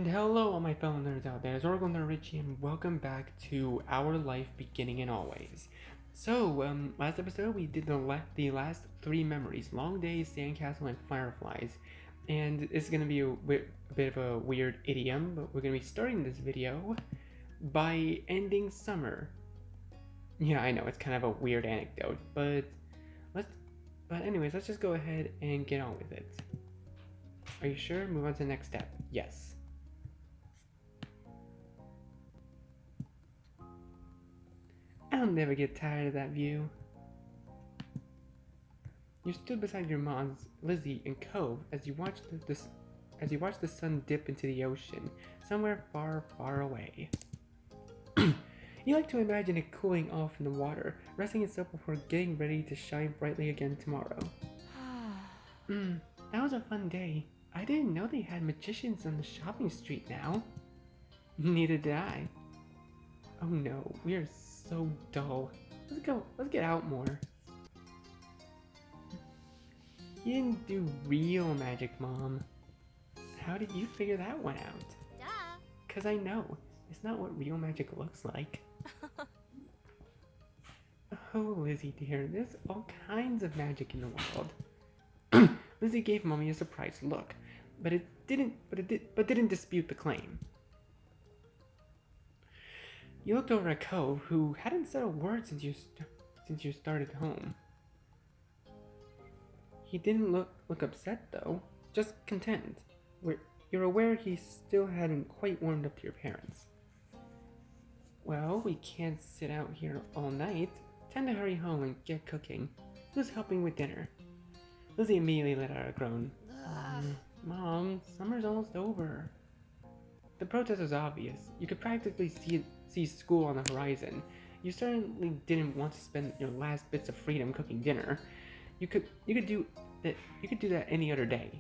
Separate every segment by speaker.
Speaker 1: hello all my fellow nerds out there, it's Oracle Nerd Richie and welcome back to Our Life Beginning and Always. So, last episode we did the last three memories, Long Days, Sandcastle, and Fireflies. And it's going to be a bit of a weird idiom, but we're going to be starting this video by ending summer. Yeah, I know, it's kind of a weird anecdote, but anyways, let's just go ahead and get on with it. Are you sure? Move on to the next step. Yes. I'll never get tired of that view. You stood beside your moms, Lizzie, and Cove as you watched the sun dip into the ocean, somewhere far, far away. You like to imagine it cooling off in the water, resting itself before getting ready to shine brightly again tomorrow. That was a fun day. I didn't know they had magicians on the shopping street now. Neither did I. Oh no, we are so dull. Let's get out more. You didn't do real magic, Mom. How did you figure that one out?
Speaker 2: Duh.
Speaker 1: 'Cause I know. It's not what real magic looks like. Oh, Lizzie dear, there's all kinds of magic in the world. Lizzie gave Mommy a surprised look, but didn't dispute the claim. You looked over at Cove, who hadn't said a word since you started home. He didn't look upset though, just content. You're aware he still hadn't quite warmed up to your parents. Well, we can't sit out here all night. Time to hurry home and get cooking. Who's helping with dinner? Lizzie immediately let out a groan. Mom, summer's almost over. The protest was obvious. You could practically see school on the horizon. You certainly didn't want to spend your last bits of freedom cooking dinner. You could do that any other day.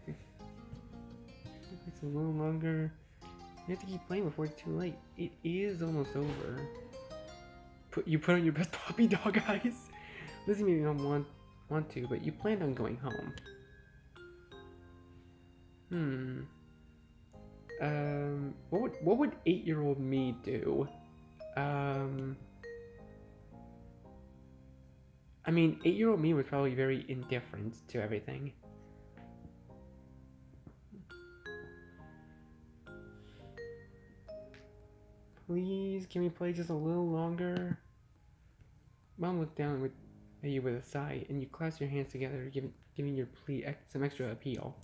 Speaker 1: It's a little longer. You have to keep playing before it's too late. It is almost over. You put on your best puppy dog eyes. Lizzie maybe don't want to, but you planned on going home. What would 8-year-old me do? I mean, 8-year-old me was probably very indifferent to everything. Please, can we play just a little longer? Mom looked down at you with a sigh, and you clasped your hands together, giving your plea some extra appeal.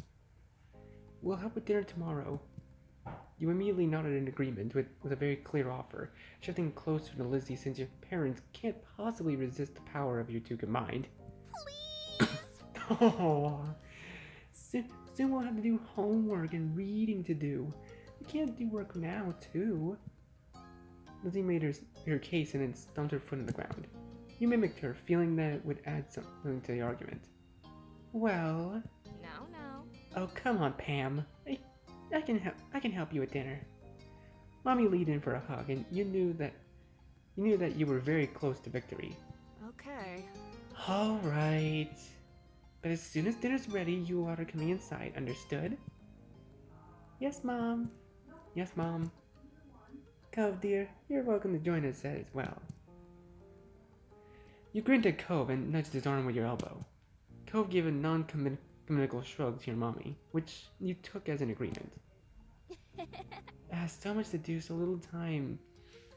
Speaker 1: We'll help with dinner tomorrow. You immediately nodded in agreement with a very clear offer, shifting closer to Lizzie since your parents can't possibly resist the power of you two combined.
Speaker 2: Please.
Speaker 1: Oh, soon we'll have to do homework and reading to do. We can't do work now, too. Lizzie made her case and then stomped her foot on the ground. You mimicked her, feeling that it would add something to the argument. Well...
Speaker 2: No.
Speaker 1: Oh, come on, Pam. I can help you with dinner. Mommy leaned in for a hug, and you knew that you were very close to victory.
Speaker 2: Okay.
Speaker 1: All right. But as soon as dinner's ready, you are coming inside. Understood? Yes, Mom. Yes, Mom. Cove, dear, you're welcome to join us as well. You grinned at Cove and nudged his arm with your elbow. Cove gave a non-communical shrug to your mommy, which you took as an agreement. So much to do, so little time.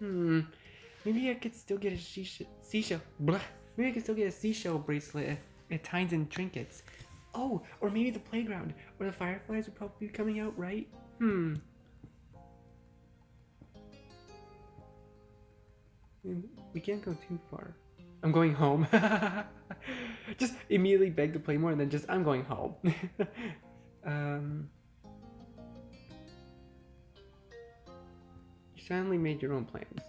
Speaker 1: Maybe I could still get a seashell. Blah. Maybe I could still get a seashell bracelet at Tines and Trinkets. Oh, or maybe the playground, or the fireflies would probably be coming out, right? We can't go too far. I'm going home. Just immediately beg to play more and then just, I'm going home. You suddenly made your own plans.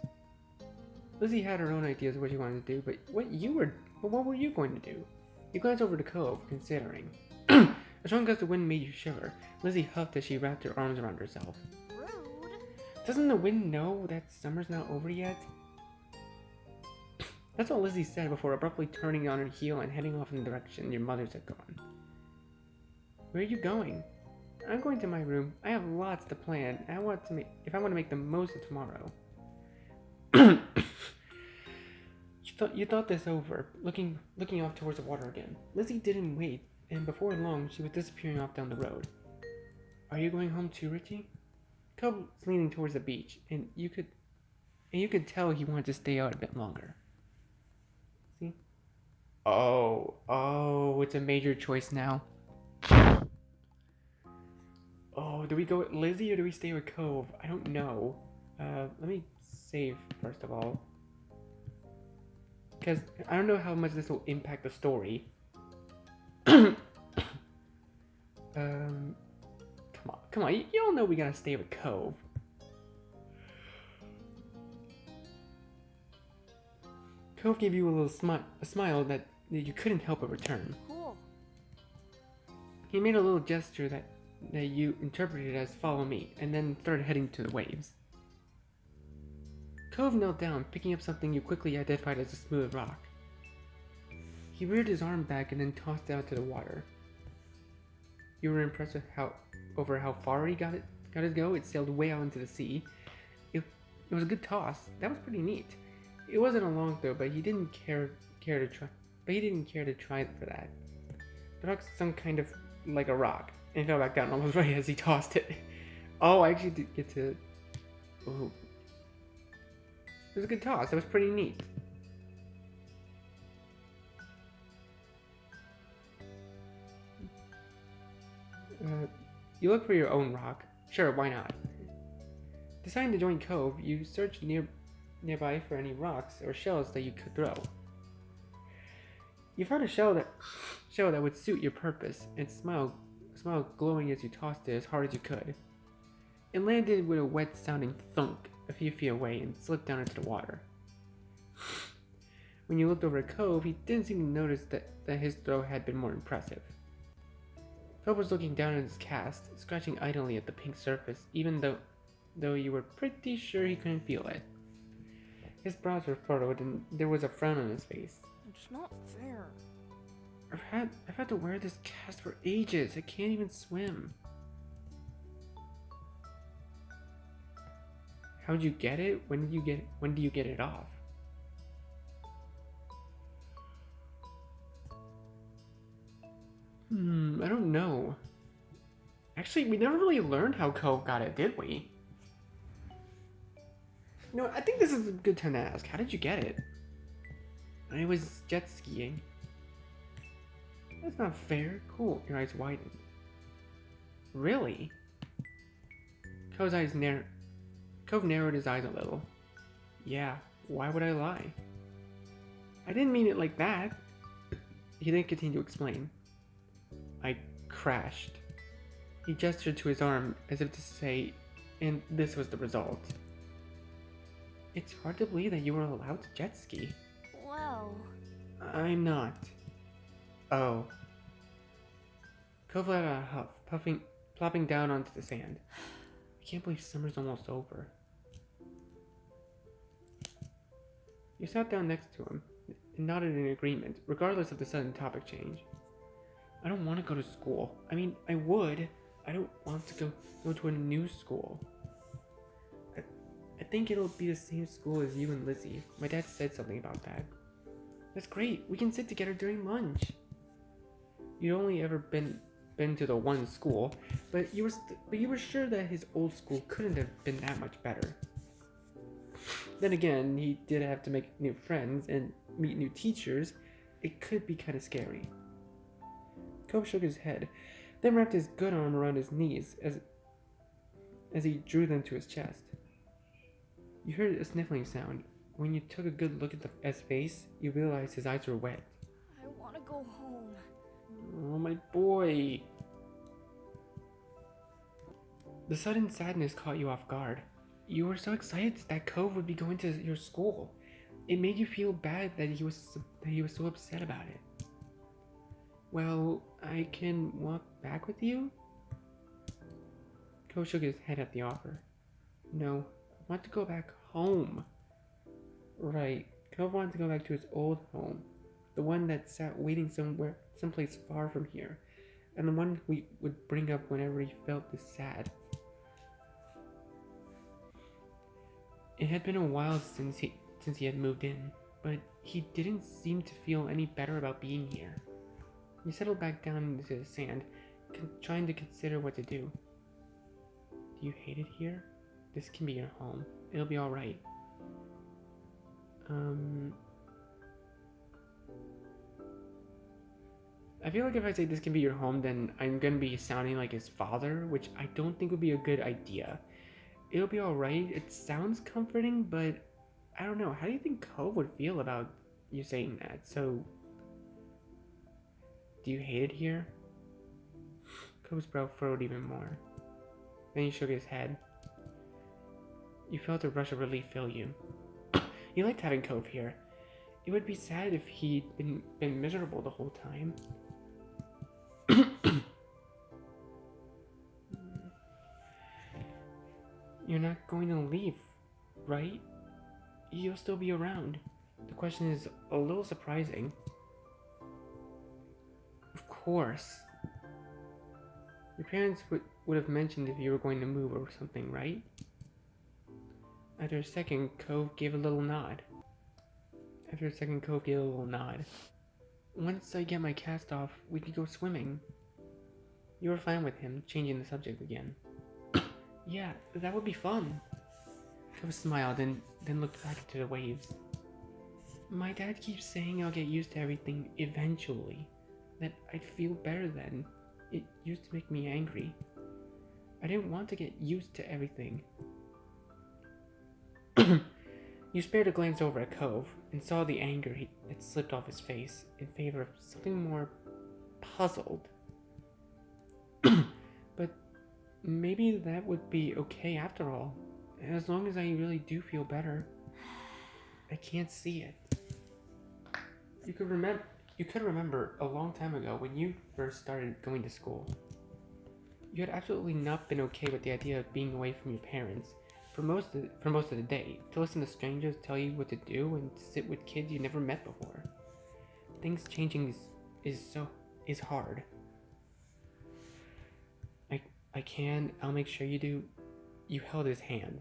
Speaker 1: Lizzie had her own ideas of what she wanted to do, but what were you going to do? You glanced over to Cove, considering. A strong gust of wind made you shiver. Lizzie huffed as she wrapped her arms around herself.
Speaker 2: Rude.
Speaker 1: Doesn't the wind know that summer's not over yet? That's all Lizzie said before abruptly turning on her heel and heading off in the direction your mothers had gone. Where are you going? I'm going to my room. I have lots to plan. I want to make if I want to make the most of tomorrow. You thought this over, looking off towards the water again. Lizzie didn't wait, and before long she was disappearing off down the road. Are you going home too, Richie? Cove was leaning towards the beach, and you could tell he wanted to stay out a bit longer. See? Oh, it's a major choice now. Oh, do we go with Lizzie or do we stay with Cove? I don't know. Let me save first of all. Because I don't know how much this will impact the story. Come on, you all know we gotta stay with Cove. Cove gave you a little smile that you couldn't help but return.
Speaker 2: Cool.
Speaker 1: He made a little gesture that you interpreted as follow me, and then started heading to the waves. Cove knelt down, picking up something you quickly identified as a smooth rock. He reared his arm back and then tossed it out to the water. You were impressed with how far he got it go. It sailed way out into the sea. It was a good toss. That was pretty neat. It wasn't a long throw, but he didn't care to try. But he didn't care to try for that. The rock sunk kind of like a rock and fell back down almost right as he tossed it. Oh, I actually did get to. Oh. It was a good toss. That was pretty neat. You look for your own rock. Sure, why not? Deciding to join Cove, you searched nearby for any rocks or shells that you could throw. You found a shell that would suit your purpose, and smiled glowing as you tossed it as hard as you could. It landed with a wet-sounding thunk a few feet away and slipped down into the water. When you looked over at Cove, he didn't seem to notice that his throw had been more impressive. Cove was looking down at his cast, scratching idly at the pink surface, even though you were pretty sure he couldn't feel it. His brows were furrowed and there was a frown on his face.
Speaker 2: It's not fair.
Speaker 1: I've had to wear this cast for ages. I can't even swim. How'd you get it? When do you get it off? I don't know. Actually, we never really learned how Cove got it, did we? No, I think this is a good time to ask. How did you get it? I was jet skiing. That's not fair. Cool. Your eyes widened. Really? Cove narrowed his eyes a little. Yeah, why would I lie? I didn't mean it like that. He then continued to explain. I crashed. He gestured to his arm as if to say, and this was the result. It's hard to believe that you were allowed to jet ski.
Speaker 2: Well...
Speaker 1: I'm not. Oh. Cove let out a huff, plopping down onto the sand. I can't believe summer's almost over. You sat down next to him and nodded in agreement, regardless of the sudden topic change. I don't want to go to school. I mean, I would. I don't want to go to a new school. I think it'll be the same school as you and Lizzie. My dad said something about that. That's great. We can sit together during lunch. You'd only ever been to the one school, but you were sure that his old school couldn't have been that much better. Then again, he did have to make new friends and meet new teachers. It could be kind of scary. Cove shook his head, then wrapped his good arm around his knees as he drew them to his chest. You heard a sniffling sound. When you took a good look at his face, you realized his eyes were wet.
Speaker 2: I want to go home.
Speaker 1: Oh, my boy. The sudden sadness caught you off guard. You were so excited that Cove would be going to your school. It made you feel bad that he was so upset about it. Well, I can walk back with you? Cove shook his head at the offer. No, I want to go back home. Right, Cove wanted to go back to his old home. The one that sat waiting someplace far from here. and the one we would bring up whenever he felt this sad. It had been a while since he had moved in, but he didn't seem to feel any better about being here. He settled back down into the sand, trying to consider what to do. Do you hate it here? This can be your home. It'll be alright. I feel like if I say this can be your home, then I'm gonna be sounding like his father, which I don't think would be a good idea. It'll be alright. It sounds comforting, but I don't know. How do you think Cove would feel about you saying that? So, do you hate it here? Cove's brow furrowed even more. Then he shook his head. You felt a rush of relief fill you. You liked having Cove here. It would be sad if he'd been miserable the whole time. You're not going to leave, right? You'll still be around. The question is a little surprising. Of course. Your parents would have mentioned if you were going to move or something, right? After a second, Cove gave a little nod. Once I get my cast off, we could go swimming. You were fine with him changing the subject again. Yeah, that would be fun. Cove smiled and then looked back into the waves. My dad keeps saying I'll get used to everything eventually. That I'd feel better then. It used to make me angry. I didn't want to get used to everything. You spared a glance over at Cove and saw the anger that slipped off his face in favor of something more puzzled. But maybe that would be okay after all, as long as I really do feel better. I can't see it. You could remember a long time ago when you first started going to school. You had absolutely not been okay with the idea of being away from your parents for most of the day, to listen to strangers tell you what to do and sit with kids you never met before. Things changing is hard. I'll make sure you do. You held his hand.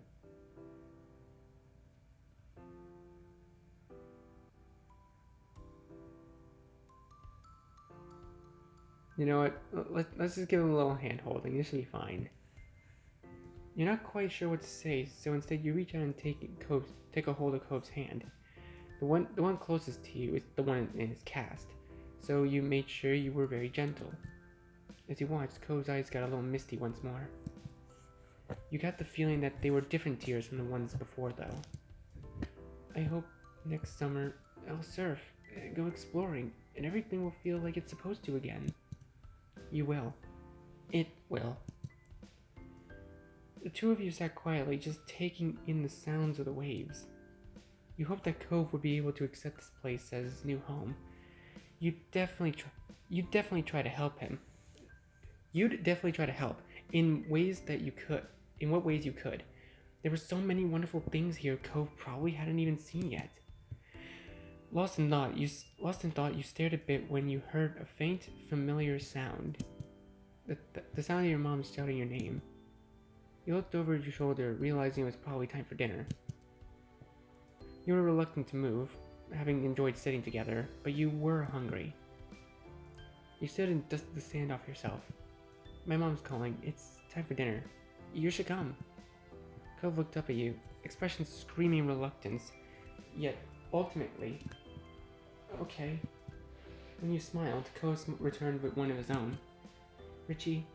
Speaker 1: You know what? Let's just give him a little hand holding. This should be fine. You're not quite sure what to say, so instead you reach out and take a hold of Cove's hand. The one closest to you is the one in his cast, so you made sure you were very gentle. As you watched, Cove's eyes got a little misty once more. You got the feeling that they were different tears from the ones before, though. I hope next summer I'll surf, go exploring, and everything will feel like it's supposed to again. You will. It will. The two of you sat quietly, just taking in the sounds of the waves. You hoped that Cove would be able to accept this place as his new home. You'd definitely try to help him. You'd definitely try to help in ways that you could. In what ways you could. There were so many wonderful things here Cove probably hadn't even seen yet. Lost in thought, you stared a bit when you heard a faint, familiar sound. The sound of your mom shouting your name. You looked over your shoulder, realizing it was probably time for dinner. You were reluctant to move, having enjoyed sitting together, but you were hungry. You stood and dusted the sand off yourself. My mom's calling. It's time for dinner. You should come. Cove looked up at you, expression screaming reluctance, yet ultimately, okay. When you smiled, Cove returned with one of his own. Richie,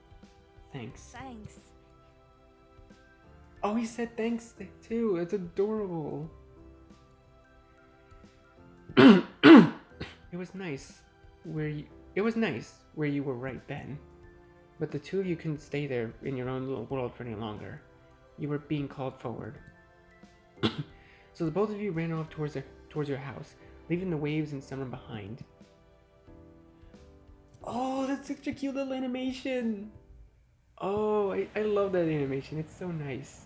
Speaker 1: thanks.
Speaker 2: Thanks.
Speaker 1: Oh, he said thanks too. It's adorable. It was nice where you were right then. But the two of you couldn't stay there in your own little world for any longer. You were being called forward. So the both of you ran off towards your house, leaving the waves and summer behind. Oh, that's such a cute little animation. Oh, I love that animation. It's so nice.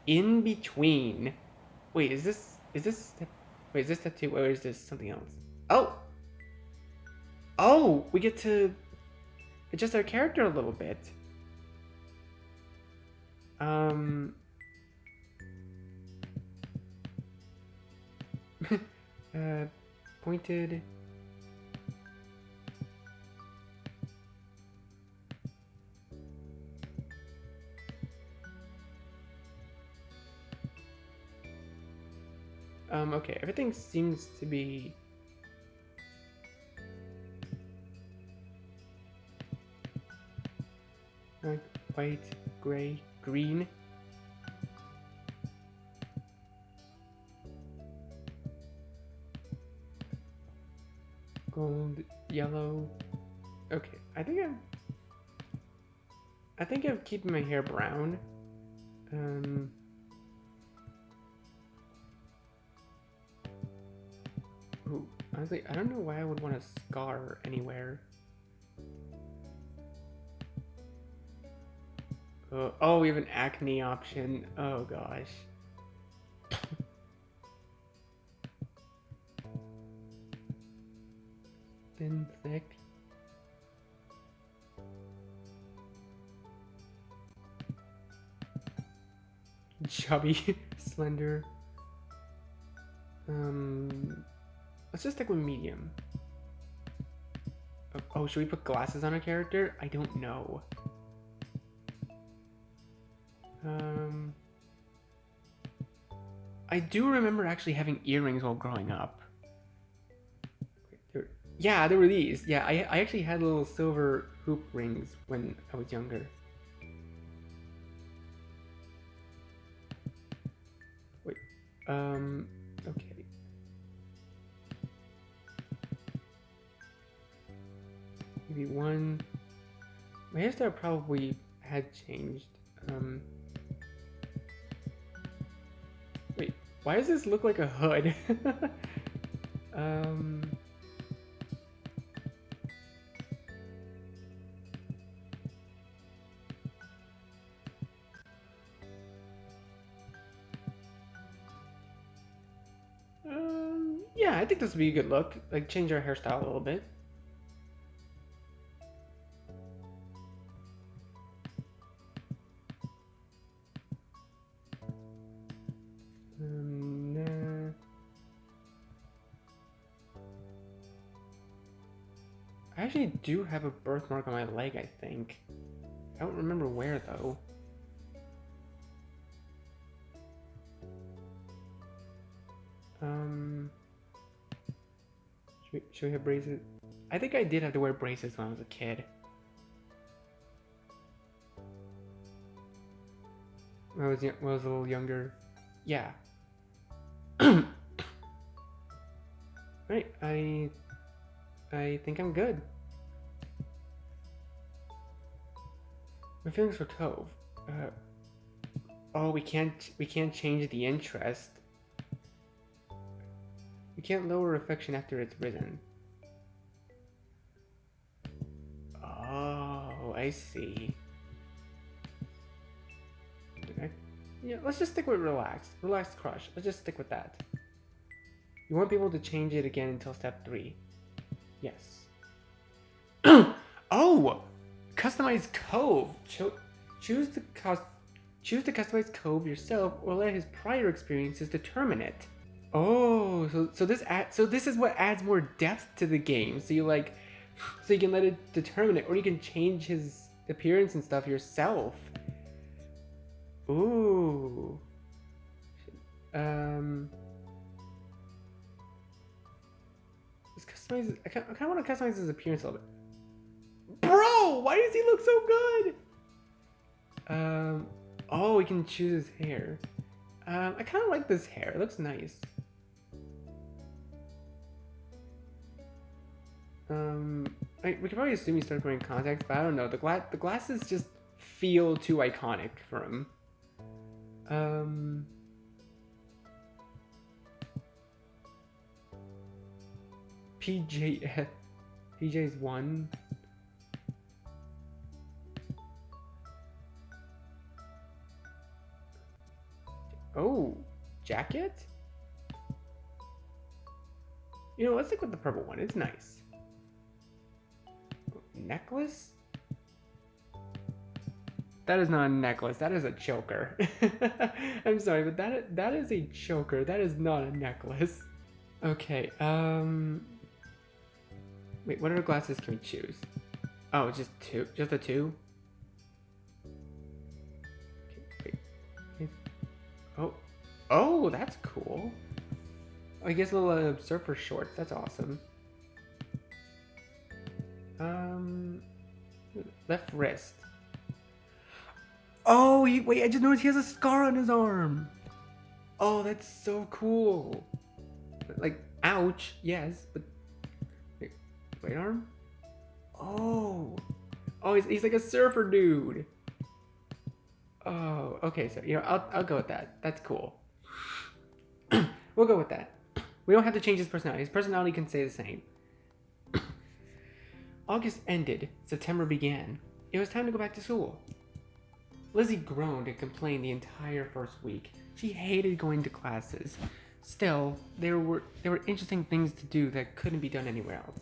Speaker 1: In between. Wait, is this step 2 or is this something else? Oh, we get to adjust our character a little bit. Pointed. Okay, everything seems to be like white, gray, green. Gold, yellow. Okay, I think I'm keeping my hair brown. Ooh, honestly, I don't know why I would want a scar anywhere. Oh, we have an acne option. Oh gosh. Thin, thick. Chubby, slender. Let's just stick with medium. Oh, should we put glasses on a character? I don't know. I do remember actually having earrings while growing up. Yeah, there were these. Yeah, I actually had little silver hoop rings when I was younger. Wait, okay. Maybe one. My hairstyle probably had changed. Wait, why does this look like a hood? Yeah, I think this would be a good look. Like, change our hairstyle a little bit. Nah. I actually do have a birthmark on my leg, I think. I don't remember where, though. Should we have braces? I think I did have to wear braces when I was a kid. When I was a little younger. Yeah. Right, I think I'm good. My feelings for Cove. Oh, we can't change the interest. We can't lower affection after it's risen. Oh, I see. Okay. Yeah, let's just stick with relaxed. Relaxed crush. Let's just stick with that. You won't be able to change it again until step 3. Yes. Oh! Customize Cove. Choose to customize Cove yourself, or let his prior experiences determine it. Oh, so this is what adds more depth to the game. So you can let it determine it, or you can change his appearance and stuff yourself. Ooh. Let's customize. I kind of want to customize his appearance a little bit. Bro, why does he look so good? Oh, we can choose his hair. I kind of like this hair. It looks nice. We could probably assume he started wearing contacts, but I don't know. The glasses just feel too iconic for him. PJ's 1. Oh, jacket? You know, let's stick with the purple one. It's nice. Necklace? That is not a necklace. That is a choker. I'm sorry, but that is a choker. That is not a necklace. Okay. Wait. What other glasses can we choose? Oh, just two. Just the two. Okay, wait. Oh. Oh, that's cool. I guess a little surfer shorts. That's awesome. Left wrist. Oh, wait, I just noticed he has a scar on his arm. Oh, that's so cool. Like, ouch, yes, but... Wait, right arm? Oh. Oh, he's like a surfer dude. Oh, okay, so, I'll go with that. That's cool. We'll go with that. We don't have to change his personality. His personality can stay the same. August ended. September began. It was time to go back to school. Lizzie groaned and complained the entire first week. She hated going to classes. Still, there were interesting things to do that couldn't be done anywhere else.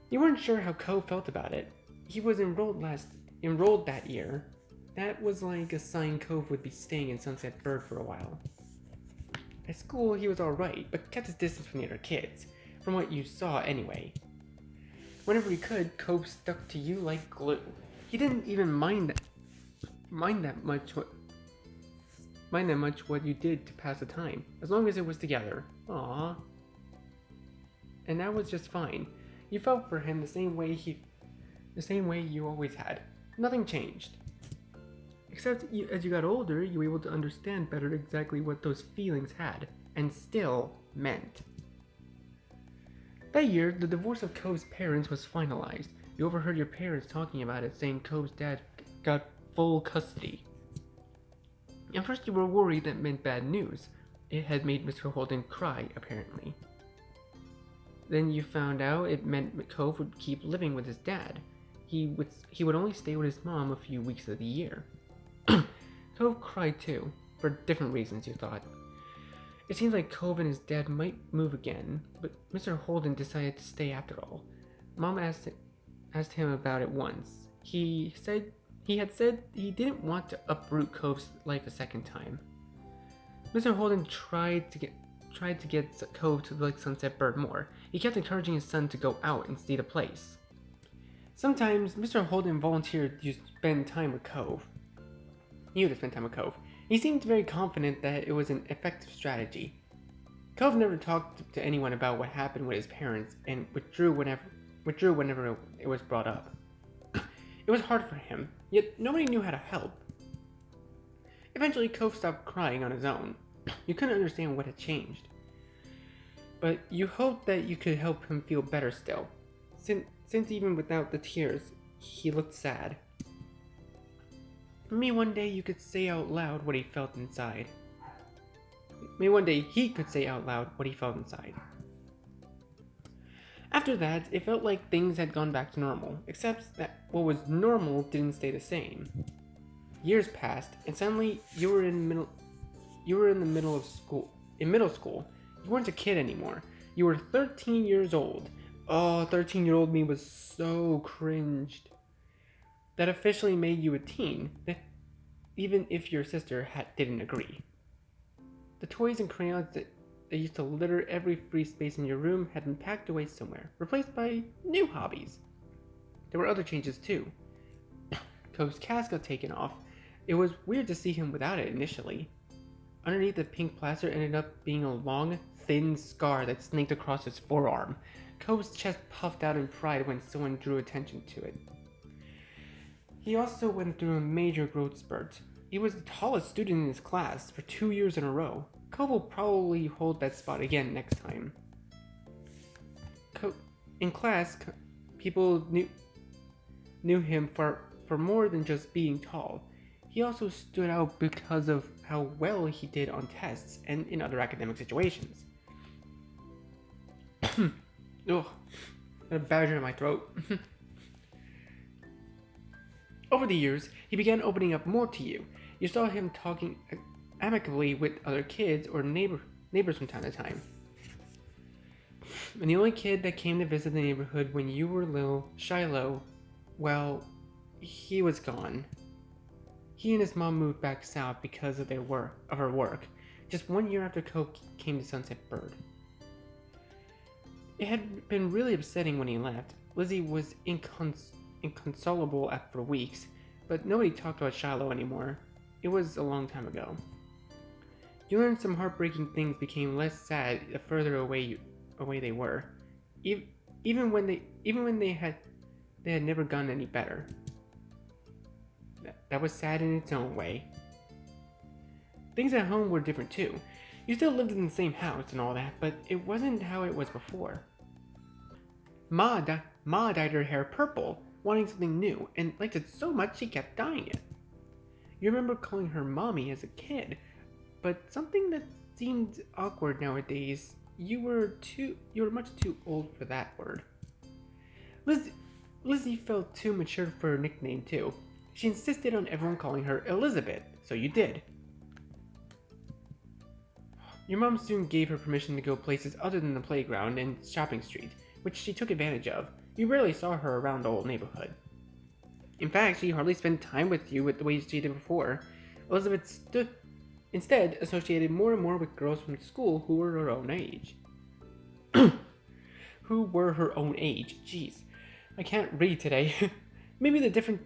Speaker 1: You weren't sure how Cove felt about it. He was enrolled that year. That was like a sign Cove would be staying in Sunset Bird for a while. At school, he was alright, but kept his distance from the other kids, from what you saw anyway. Whenever he could, Cove stuck to you like glue. He didn't even mind that much what you did to pass the time, as long as it was together. Aww. And that was just fine. You felt for him the same way you always had. Nothing changed. Except as you got older, you were able to understand better exactly what those feelings had, and still meant. That year, the divorce of Cove's parents was finalized. You overheard your parents talking about it, saying Cove's dad got full custody. At first you were worried that meant bad news. It had made Mr. Holden cry, apparently. Then you found out it meant Cove would keep living with his dad. He would only stay with his mom a few weeks of the year. Cove cried too, for different reasons, you thought. It seems like Cove and his dad might move again, but Mr. Holden decided to stay after all. Mom asked him about it once. He had said he didn't want to uproot Cove's life a second time. Mr. Holden tried to get Cove to like Sunset Bird more. He kept encouraging his son to go out and see the place. Sometimes Mr. Holden volunteered to spend time with Cove. He seemed very confident that it was an effective strategy. Cove never talked to anyone about what happened with his parents and withdrew whenever it was brought up. It was hard for him, yet nobody knew how to help. Eventually, Cove stopped crying on his own. You couldn't understand what had changed. But you hoped that you could help him feel better still, since even without the tears, he looked sad. Maybe one day you could say out loud what he felt inside. Maybe one day he could say out loud what he felt inside. After that, it felt like things had gone back to normal, except that what was normal didn't stay the same. Years passed, and suddenly you were in middle school. You weren't a kid anymore. You were 13 years old. Oh, 13-year-old me was so cringed. That officially made you a teen, even if your sister didn't agree. The toys and crayons that used to litter every free space in your room had been packed away somewhere, replaced by new hobbies. There were other changes too. Cove's cast got taken off. It was weird to see him without it initially. Underneath the pink plaster ended up being a long, thin scar that snaked across his forearm. Cove's chest puffed out in pride when someone drew attention to it. He also went through a major growth spurt. He was the tallest student in his class for 2 years in a row. Cove will probably hold that spot again next time. In class, people knew him for more than just being tall. He also stood out because of how well he did on tests and in other academic situations. Ugh, got a badger in my throat. Over the years, he began opening up more to you. You saw him talking amicably with other kids or neighbors from time to time. And the only kid that came to visit the neighborhood when you were little, Shiloh, well, he was gone. He and his mom moved back south because of her work, just 1 year after Cove came to Sunset Bird. It had been really upsetting when he left. Lizzie was inconsolable for weeks, but nobody talked about Shiloh anymore. It was a long time ago. You learned some heartbreaking things became less sad the further away they were, even when they had never gotten any better. That was sad in its own way. Things at home were different too. You still lived in the same house and all that, but it wasn't how it was before. Ma dyed her hair purple, wanting something new, and liked it so much she kept dyeing it. You remember calling her Mommy as a kid, but something that seemed awkward nowadays. You were much too old for that word. Lizzie felt too mature for her nickname too. She insisted on everyone calling her Elizabeth, so you did. Your mom soon gave her permission to go places other than the playground and shopping street, which she took advantage of. You rarely saw her around the old neighborhood. In fact, she hardly spent time with you the way she did before. Elizabeth instead associated more and more with girls from school who were her own age. Jeez, I can't read today. Maybe the difference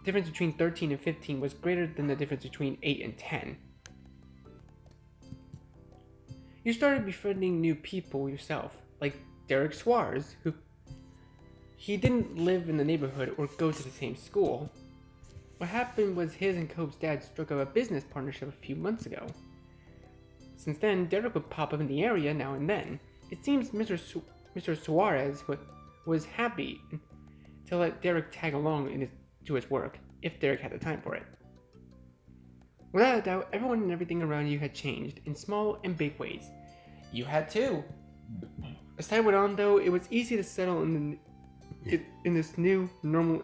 Speaker 1: between 13 and 15 was greater than the difference between 8 and 10. You started befriending new people yourself, like Derek Suarez, he didn't live in the neighborhood or go to the same school. What happened was his and Cove's dad struck up a business partnership a few months ago. Since then, Derek would pop up in the area now and then. It seems Mr. Suarez was happy to let Derek tag along to his work, if Derek had the time for it. Without a doubt, everyone and everything around you had changed, in small and big ways. You had too. As time went on, though, it was easy to settle in this new normal.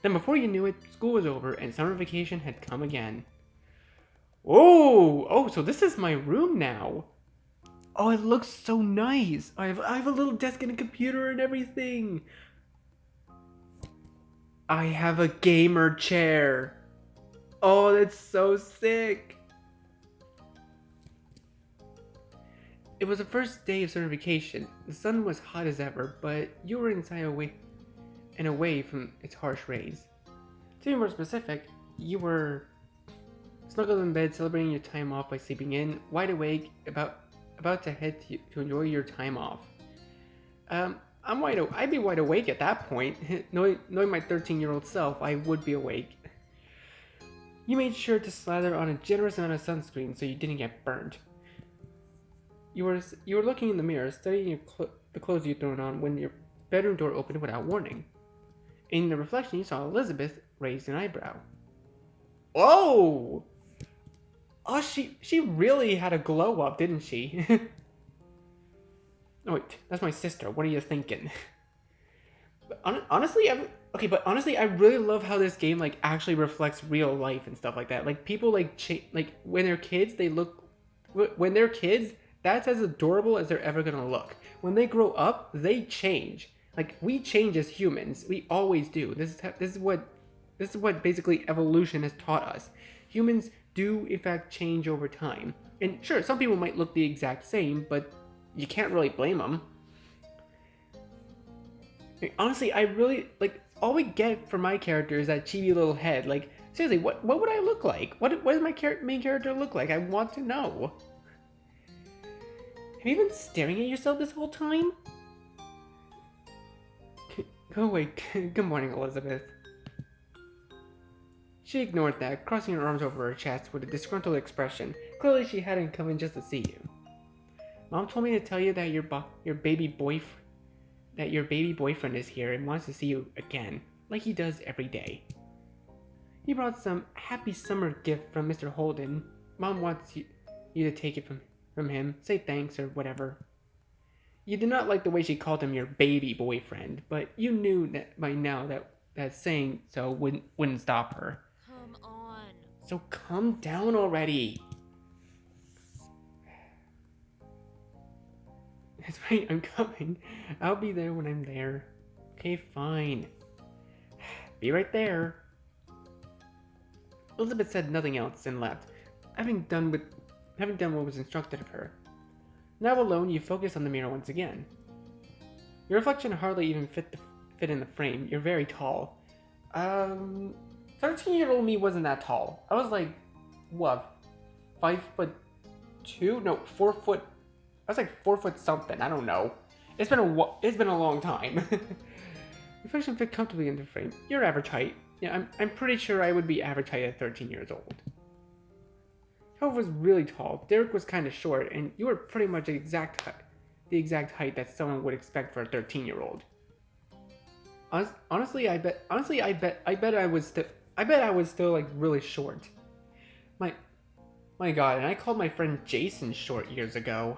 Speaker 1: Then before you knew it, school was over and summer vacation had come again. Oh, so this is my room now. Oh, it looks so nice. I have a little desk and a computer and everything. I have a gamer chair. Oh, that's so sick. It was the first day of summer vacation. The sun was hot as ever, but you were inside away from its harsh rays. To be more specific, you were snuggled in bed celebrating your time off by sleeping in, wide awake, about to head to enjoy your time off. I'd be wide awake at that point. Knowing my 13-year-old self, I would be awake. You made sure to slather on a generous amount of sunscreen so you didn't get burned. You were looking in the mirror, studying the clothes you'd thrown on when your bedroom door opened without warning. In the reflection, you saw Elizabeth raise an eyebrow. Oh! Oh, she really had a glow up, didn't she? Oh wait, that's my sister. What are you thinking? Honestly, I really love how this game actually reflects real life and stuff like that. Like people when they're kids, that's as adorable as they're ever gonna look. When they grow up, they change. Like we change as humans. We always do. This is what basically evolution has taught us. Humans do in fact change over time. And sure, some people might look the exact same, but you can't really blame them. Honestly, I really all we get from my character is that chibi little head. Like seriously, what would I look like? What does my main character look like? I want to know. Have you been staring at yourself this whole time? Go away. Good morning, Elizabeth. She ignored that, crossing her arms over her chest with a disgruntled expression. Clearly she hadn't come in just to see you. Mom told me to tell you that your baby boyfriend is here and wants to see you again, like he does every day. He brought some happy summer gift from Mr. Holden. Mom wants you to take it from him, say thanks or whatever. You did not like the way she called him your baby boyfriend, but you knew that by now that saying so wouldn't stop her.
Speaker 2: Come on.
Speaker 1: So calm down already. That's right, I'm coming. I'll be there when I'm there. Okay, fine. Be right there. Elizabeth said nothing else and left, having done what was instructed of her. Now alone, you focus on the mirror once again. Your reflection hardly even fit in the frame. You're very tall. 13-year-old me wasn't that tall. I was like, what, 5'2"? No, 4 foot. I was like 4 foot something. I don't know. It's been a long time. Reflection fit comfortably in the frame. You're average height. Yeah, I'm pretty sure I would be average height at 13 years old. Cove was really tall. Derek was kind of short, and you were pretty much the exact height that someone would expect for a 13-year-old. Honestly, I bet I was still like really short. My God, and I called my friend Jason short years ago.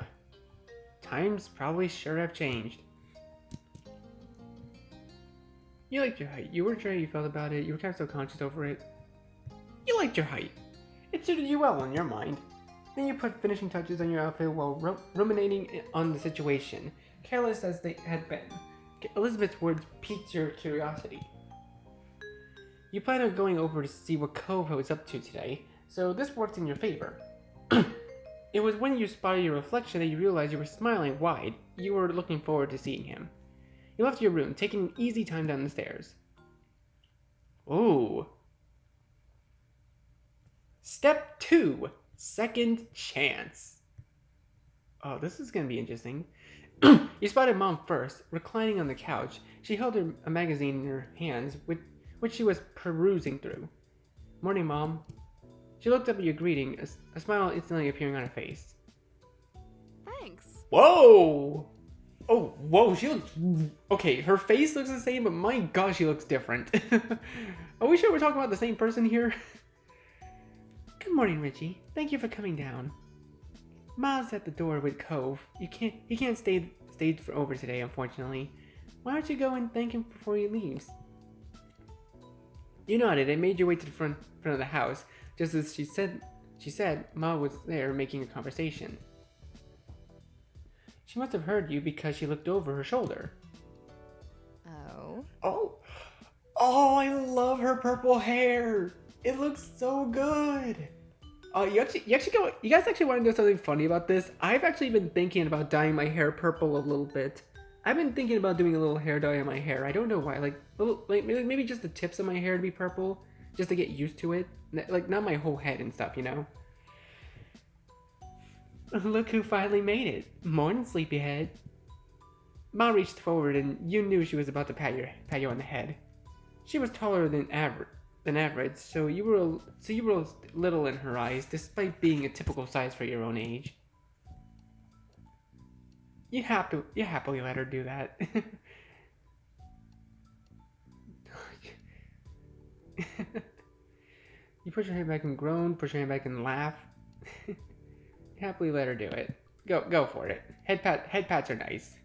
Speaker 1: Times probably sure have changed. You liked your height. You weren't sure how you felt about it. You were kind of self-conscious over it. You liked your height. It suited you well in your mind. Then you put finishing touches on your outfit while ruminating on the situation, careless as they had been. Elizabeth's words piqued your curiosity. You plan on going over to see what Cove was up to today, so this worked in your favor. It was when you spotted your reflection that you realized you were smiling wide. You were looking forward to seeing him. You left your room, taking an easy time down the stairs. Ooh. Step 2. Second chance. Oh, this is gonna be interesting. You spotted Mom first, reclining on the couch. She held a magazine in her hands, which she was perusing through. Morning, Mom. She looked up at your greeting, a smile instantly appearing on her face.
Speaker 2: Thanks.
Speaker 1: Whoa! Oh, whoa, she looks... Okay, her face looks the same, but my God, she looks different. Are we sure we're talking about the same person here? Good morning, Richie. Thank you for coming down. Ma's at the door with Cove. He can't stay for over today, unfortunately. Why don't you go and thank him before he leaves? You nodded and made your way to the front of the house, just as she said Ma was there making a conversation. She must have heard you because she looked over her shoulder.
Speaker 2: Oh?
Speaker 1: Oh, I love her purple hair. It looks so good. You guys actually want to know something funny about this? I've actually been thinking about dyeing my hair purple a little bit. I've been thinking about doing a little hair dye on my hair. I don't know why. Maybe just the tips of my hair to be purple, just to get used to it. Like not my whole head and stuff, you know. Look who finally made it. Morning, sleepyhead. Ma reached forward and you knew she was about to pat you on the head. She was taller than average, so you were little in her eyes, despite being a typical size for your own age. You happily let her do that. You push your head back and groan, push your head back and laugh. You happily let her do it. Go for it. Head pats are nice.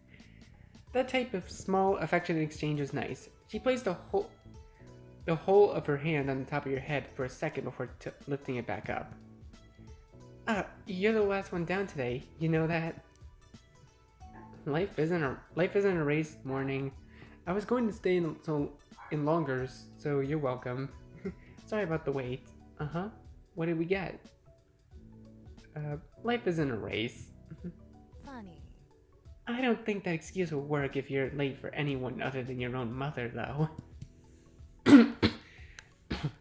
Speaker 1: That type of small, affectionate exchange is nice. She placed the whole of her hand on the top of your head for a second before lifting it back up. You're the last one down today. You know that? Life isn't a race, Morning. I was going to stay in longer, so you're welcome. Sorry about the wait. What did we get? Life isn't a race.
Speaker 2: Funny.
Speaker 1: I don't think that excuse will work if you're late for anyone other than your own mother, though.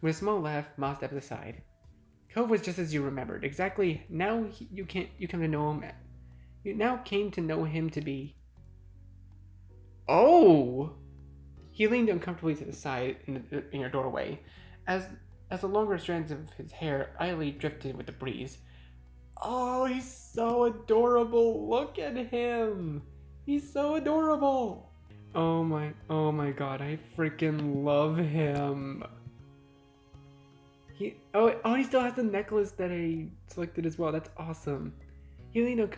Speaker 1: With a small laugh, Ma stepped aside. Cove was just as you remembered. Exactly. Now you come to know him. You now came to know him to be. Oh! He leaned uncomfortably to the side in your doorway, as the longer strands of his hair idly drifted with the breeze. Oh, he's so adorable! Look at him! He's so adorable! Oh my God! I freaking love him. He still has the necklace that I selected as well. That's awesome. He leaned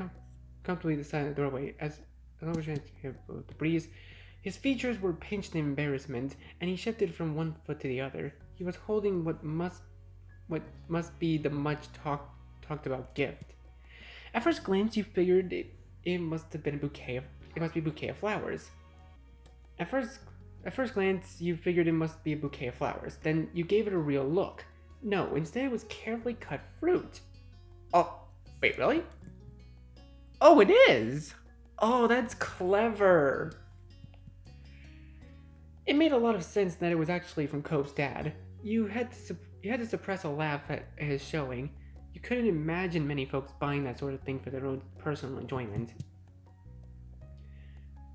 Speaker 1: comfortably to the side of the doorway as long as the breeze. His features were pinched in embarrassment, and he shifted from one foot to the other. He was holding what must be the much talked about gift. At first glance, you figured it must be a bouquet of flowers. At first glance, you figured it must be a bouquet of flowers. Then you gave it a real look. No, instead it was carefully cut fruit. Oh, wait, really? Oh, it is! Oh, that's clever! It made a lot of sense that it was actually from Cove's dad. You had to suppress a laugh at his showing. You couldn't imagine many folks buying that sort of thing for their own personal enjoyment.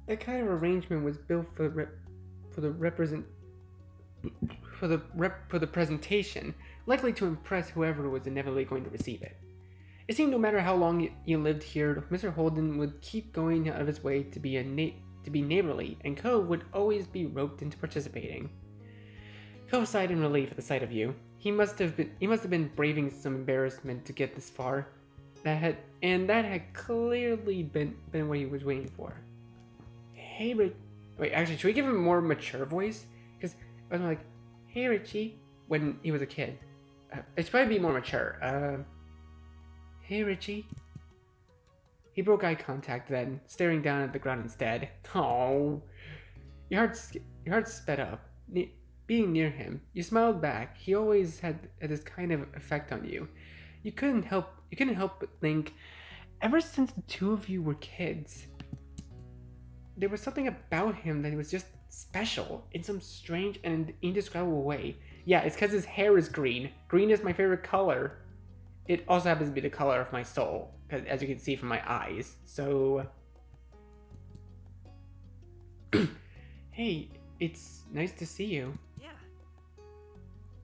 Speaker 1: That kind of arrangement was built for the presentation, likely to impress whoever was inevitably going to receive it. It seemed no matter how long you lived here, Mr. Holden would keep going out of his way to be neighborly, and Cove would always be roped into participating. Cove sighed in relief at the sight of you. He must have been braving some embarrassment to get this far. That had clearly been what he was waiting for. Hey, wait, actually, should we give him a more mature voice? Because I was like, hey, Richie, when he was a kid. It should probably be more mature. Hey, Richie. He broke eye contact then, staring down at the ground instead. Oh, your heart sped up. Being near him, you smiled back. He always had this kind of effect on you. You couldn't help but think, ever since the two of you were kids, there was something about him that was just special in some strange and indescribable way. Yeah, it's because his hair is green. Green is my favorite color. It also happens to be the color of my soul, as you can see from my eyes. So, hey, it's nice to see you.
Speaker 2: Yeah.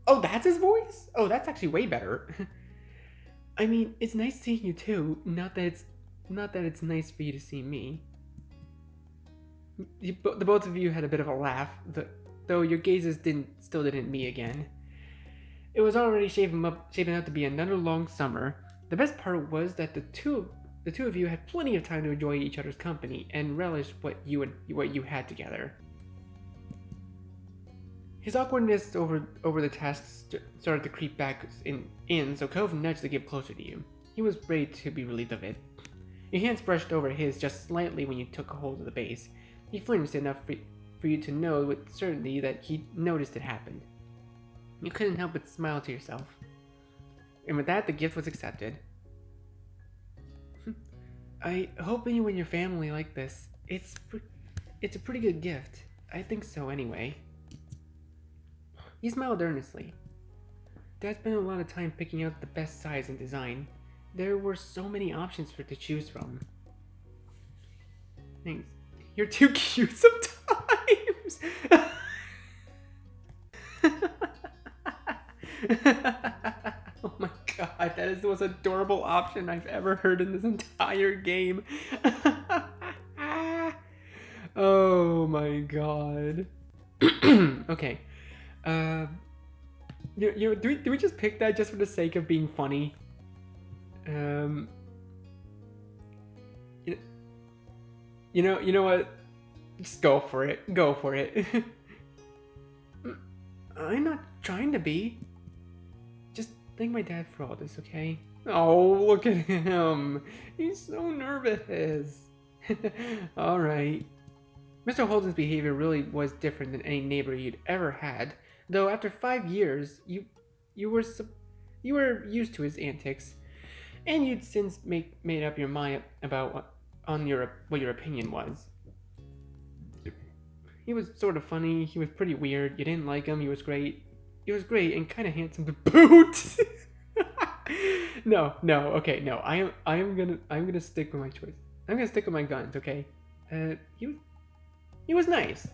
Speaker 1: Oh, that's his voice? Oh, that's actually way better. I mean, it's nice seeing you too. Not that it's nice for you to see me. The both of you had a bit of a laugh, though your gazes still didn't meet again. It was already shaping up to be another long summer. The best part was that the two of you had plenty of time to enjoy each other's company and relish what you had together. His awkwardness over the task started to creep back in, so Cove nudged to get closer to you. He was ready to be relieved of it. Your hands brushed over his just slightly when you took a hold of the base. He flinched enough for you to know with certainty that he noticed it happened. You couldn't help but smile to yourself. And with that, the gift was accepted. I hope you and your family like this. It's a pretty good gift. I think so anyway. He smiled earnestly. Dad spent a lot of time picking out the best size and design. There were so many options to choose from. Thanks. You're too cute sometimes! Oh my god, that is the most adorable option I've ever heard in this entire game. Oh my god. Okay. Do we just pick that just for the sake of being funny? You know what? Just go for it. Go for it. I'm not trying to be. Just thank my dad for all this, okay? Oh, look at him. He's so nervous. Alright. Mr. Holden's behavior really was different than any neighbor you'd ever had, though after 5 years, you were used to his antics, and you'd since made up your mind about what your opinion was. He was sort of funny, he was pretty weird, you didn't like him, he was great and kind of handsome to boot. No, I'm gonna stick with my choice. I'm gonna stick with my guns, okay? He was nice.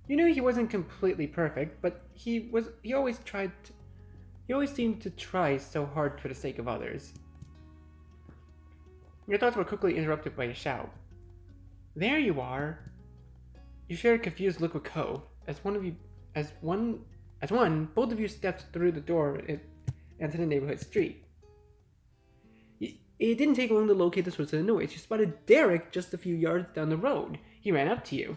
Speaker 1: You knew he wasn't completely perfect, but he always seemed to try so hard for the sake of others. Your thoughts were quickly interrupted by a shout. There you are! You shared a confused look with Cove. Both of you stepped through the door into the neighborhood street. It didn't take long to locate the source of the noise. You spotted Derek just a few yards down the road. He ran up to you.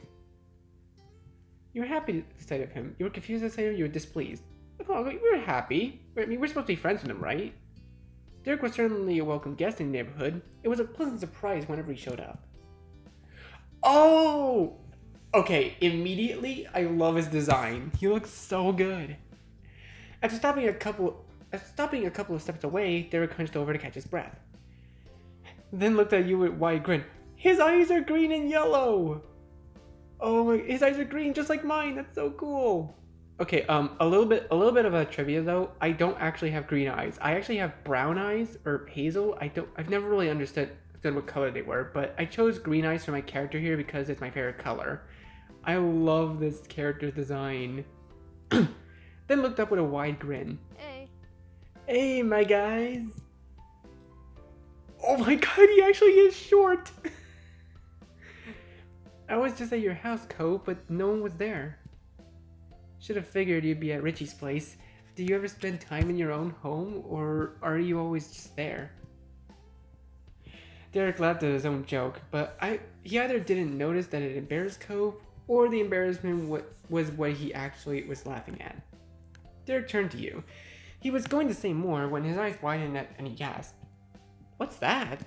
Speaker 1: You were happy at the sight of him. You were confused at the sight of him. You were displeased. Oh, we were happy. We're supposed to be friends with him, right? Derek was certainly a welcome guest in the neighborhood. It was a pleasant surprise whenever he showed up. Oh! Okay, immediately, I love his design. He looks so good. After stopping a couple of steps away, Derek hunched over to catch his breath. Then looked at you with a wide grin. His eyes are green and yellow! Oh my, his eyes are green just like mine. That's so cool. Okay, a little bit of a trivia though. I don't actually have green eyes. I actually have brown eyes or hazel. I've never really understood what color they were, but I chose green eyes for my character here because it's my favorite color. I love this character design. Then looked up with a wide grin.
Speaker 2: Hey.
Speaker 1: Hey, my guys. Oh my god, he actually is short. I was just at your house, Cove, but no one was there. Should have figured you'd be at Richie's place. Do you ever spend time in your own home, or are you always just there? Derek laughed at his own joke, but he either didn't notice that it embarrassed Cove, or the embarrassment was what he actually was laughing at. Derek turned to you. He was going to say more when his eyes widened and he gasped. What's that?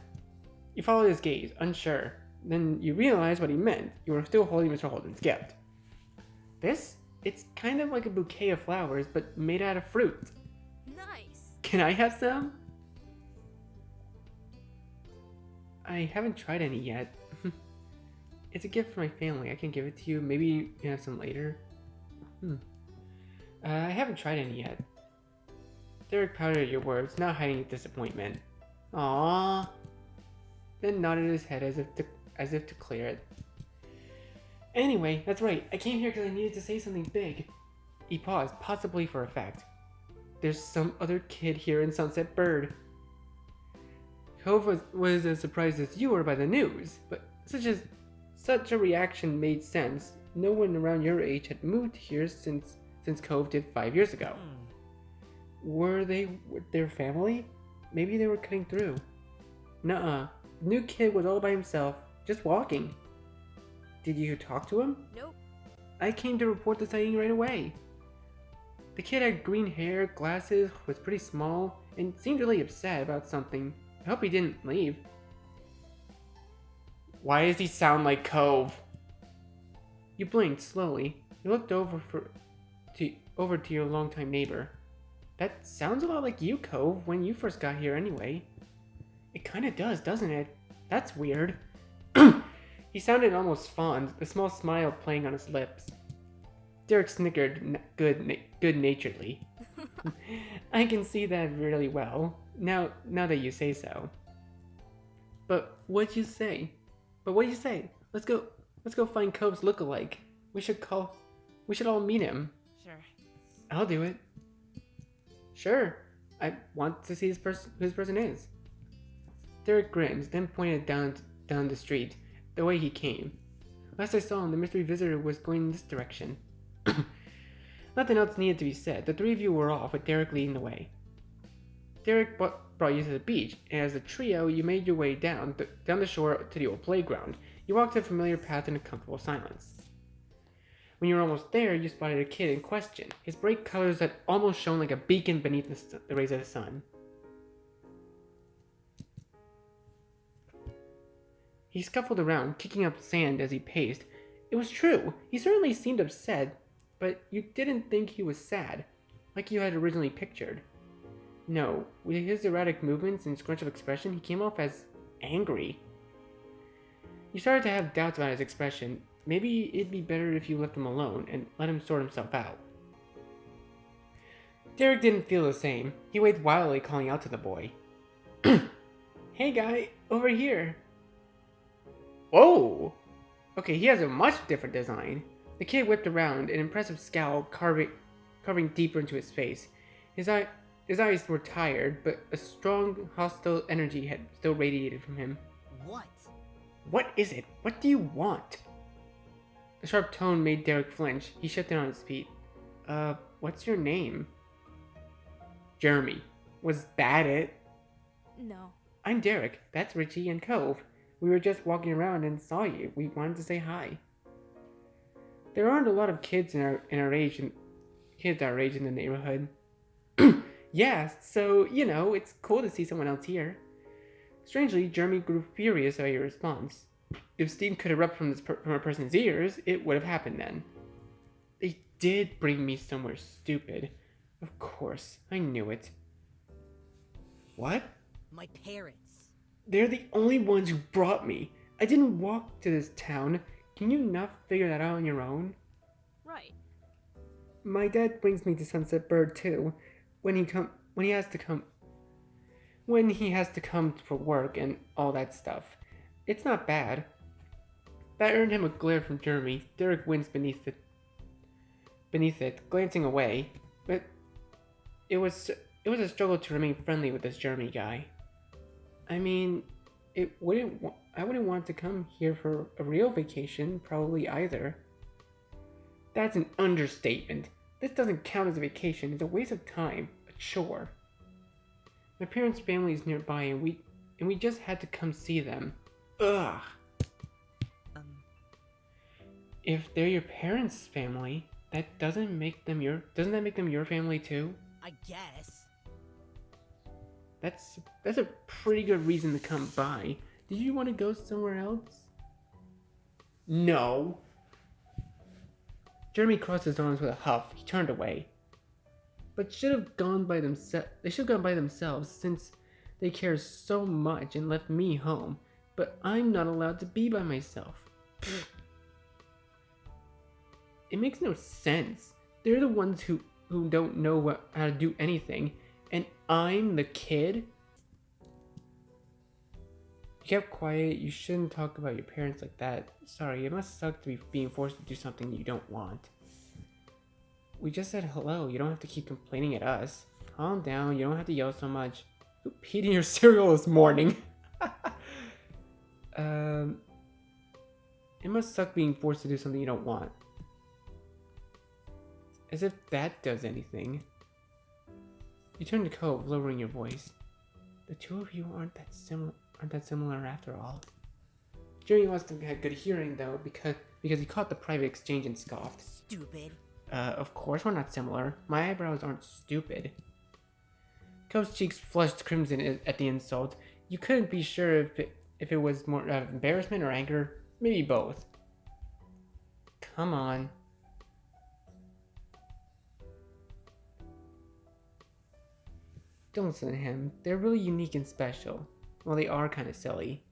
Speaker 1: You followed his gaze, unsure. Then you realized what he meant. You were still holding Mr. Holden's gift. This? It's kind of like a bouquet of flowers, but made out of fruit.
Speaker 2: Nice.
Speaker 1: Can I have some? I haven't tried any yet. It's a gift for my family. I can give it to you. Maybe you can have some later. I haven't tried any yet. Derek pouted at your words, not hiding his disappointment. Aww. Then nodded his head as if to clear it. Anyway, that's right. I came here because I needed to say something big. He paused, possibly for effect. There's some other kid here in Sunset Bird. Cove was as surprised as you were by the news, but such a reaction made sense. No one around your age had moved here since Cove did 5 years ago. Were they with their family? Maybe they were cutting through. Nuh-uh. The new kid was all by himself, just walking. Did you talk to him?
Speaker 2: Nope.
Speaker 1: I came to report the sighting right away. The kid had green hair, glasses, was pretty small, and seemed really upset about something. I hope he didn't leave. Why does he sound like Cove? You blinked slowly. You looked over to your longtime neighbor. That sounds a lot like you, Cove, when you first got here anyway. It kinda does, doesn't it? That's weird. He sounded almost fond, a small smile playing on his lips. Derek snickered good-naturedly. I can see that really well, now that you say so. But what'd you say? Let's go find Cove's look-alike. We should all meet him.
Speaker 2: Sure.
Speaker 1: I'll do it. Sure. I want to see who this person is. Derek grinned, then pointed down the street, the way he came. Last I saw him, the mystery visitor was going in this direction. Nothing else needed to be said. The three of you were off, with Derek leading the way. Derek brought you to the beach, and as a trio, you made your way down the shore to the old playground. You walked a familiar path in a comfortable silence. When you were almost there, you spotted a kid in question, his bright colors that almost shone like a beacon beneath the rays of the sun. He scuffled around, kicking up sand as he paced. It was true. He certainly seemed upset, but you didn't think he was sad, like you had originally pictured. No, with his erratic movements and scrunch of expression, he came off as angry. You started to have doubts about his expression. Maybe it'd be better if you left him alone and let him sort himself out. Derek didn't feel the same. He waved wildly, calling out to the boy. Hey guy, over here. Whoa! Okay, he has a much different design. The kid whipped around, an impressive scowl carving deeper into his face. His eyes were tired, but a strong, hostile energy had still radiated from him.
Speaker 3: What?
Speaker 1: What is it? What do you want? The sharp tone made Derek flinch. He shifted on his feet. What's your name? Jeremy. Was that it?
Speaker 2: No.
Speaker 1: I'm Derek. That's Richie and Cove. We were just walking around and saw you. We wanted to say hi. There aren't a lot of kids our age in the neighborhood. Yeah, so, it's cool to see someone else here. Strangely, Jeremy grew furious by your response. If steam could erupt from a person's ears, it would have happened then. They did bring me somewhere stupid. Of course, I knew it. What?
Speaker 3: My parents.
Speaker 1: They're the only ones who brought me. I didn't walk to this town. Can you not figure that out on your own?
Speaker 2: Right.
Speaker 1: My dad brings me to Sunset Bird too. When he has to come for work and all that stuff. It's not bad. That earned him a glare from Jeremy. Derek wins beneath it, glancing away. But it was a struggle to remain friendly with this Jeremy guy. I mean, I wouldn't want to come here for a real vacation, probably either. That's an understatement. This doesn't count as a vacation. It's a waste of time, a chore. My parents' family is nearby, and we just had to come see them. Ugh. If they're your parents' family, doesn't that make them your family too?
Speaker 3: I guess.
Speaker 1: That's a pretty good reason to come by. Did you want to go somewhere else? No. Jeremy crossed his arms with a huff. He turned away. But they should have gone by themselves since they care so much and left me home. But I'm not allowed to be by myself. It makes no sense. They're the ones who don't know how to do anything, and I'm the kid? You kept quiet. You shouldn't talk about your parents like that. Sorry, it must suck to be being forced to do something you don't want. We just said hello. You don't have to keep complaining at us. Calm down. You don't have to yell so much. Who peed in your cereal this morning? It must suck being forced to do something you don't want. As if that does anything. You turn to Cove, lowering your voice. The two of you aren't that similar after all. Jeremy must have had good hearing though, because he caught the private exchange and scoffed.
Speaker 3: Stupid.
Speaker 1: Of course we're not similar. My eyebrows aren't stupid. Cove's cheeks flushed crimson at the insult. You couldn't be sure if it was more embarrassment or anger. Maybe both. Come on. Don't listen to him. They're really unique and special. Well, they are kind of silly.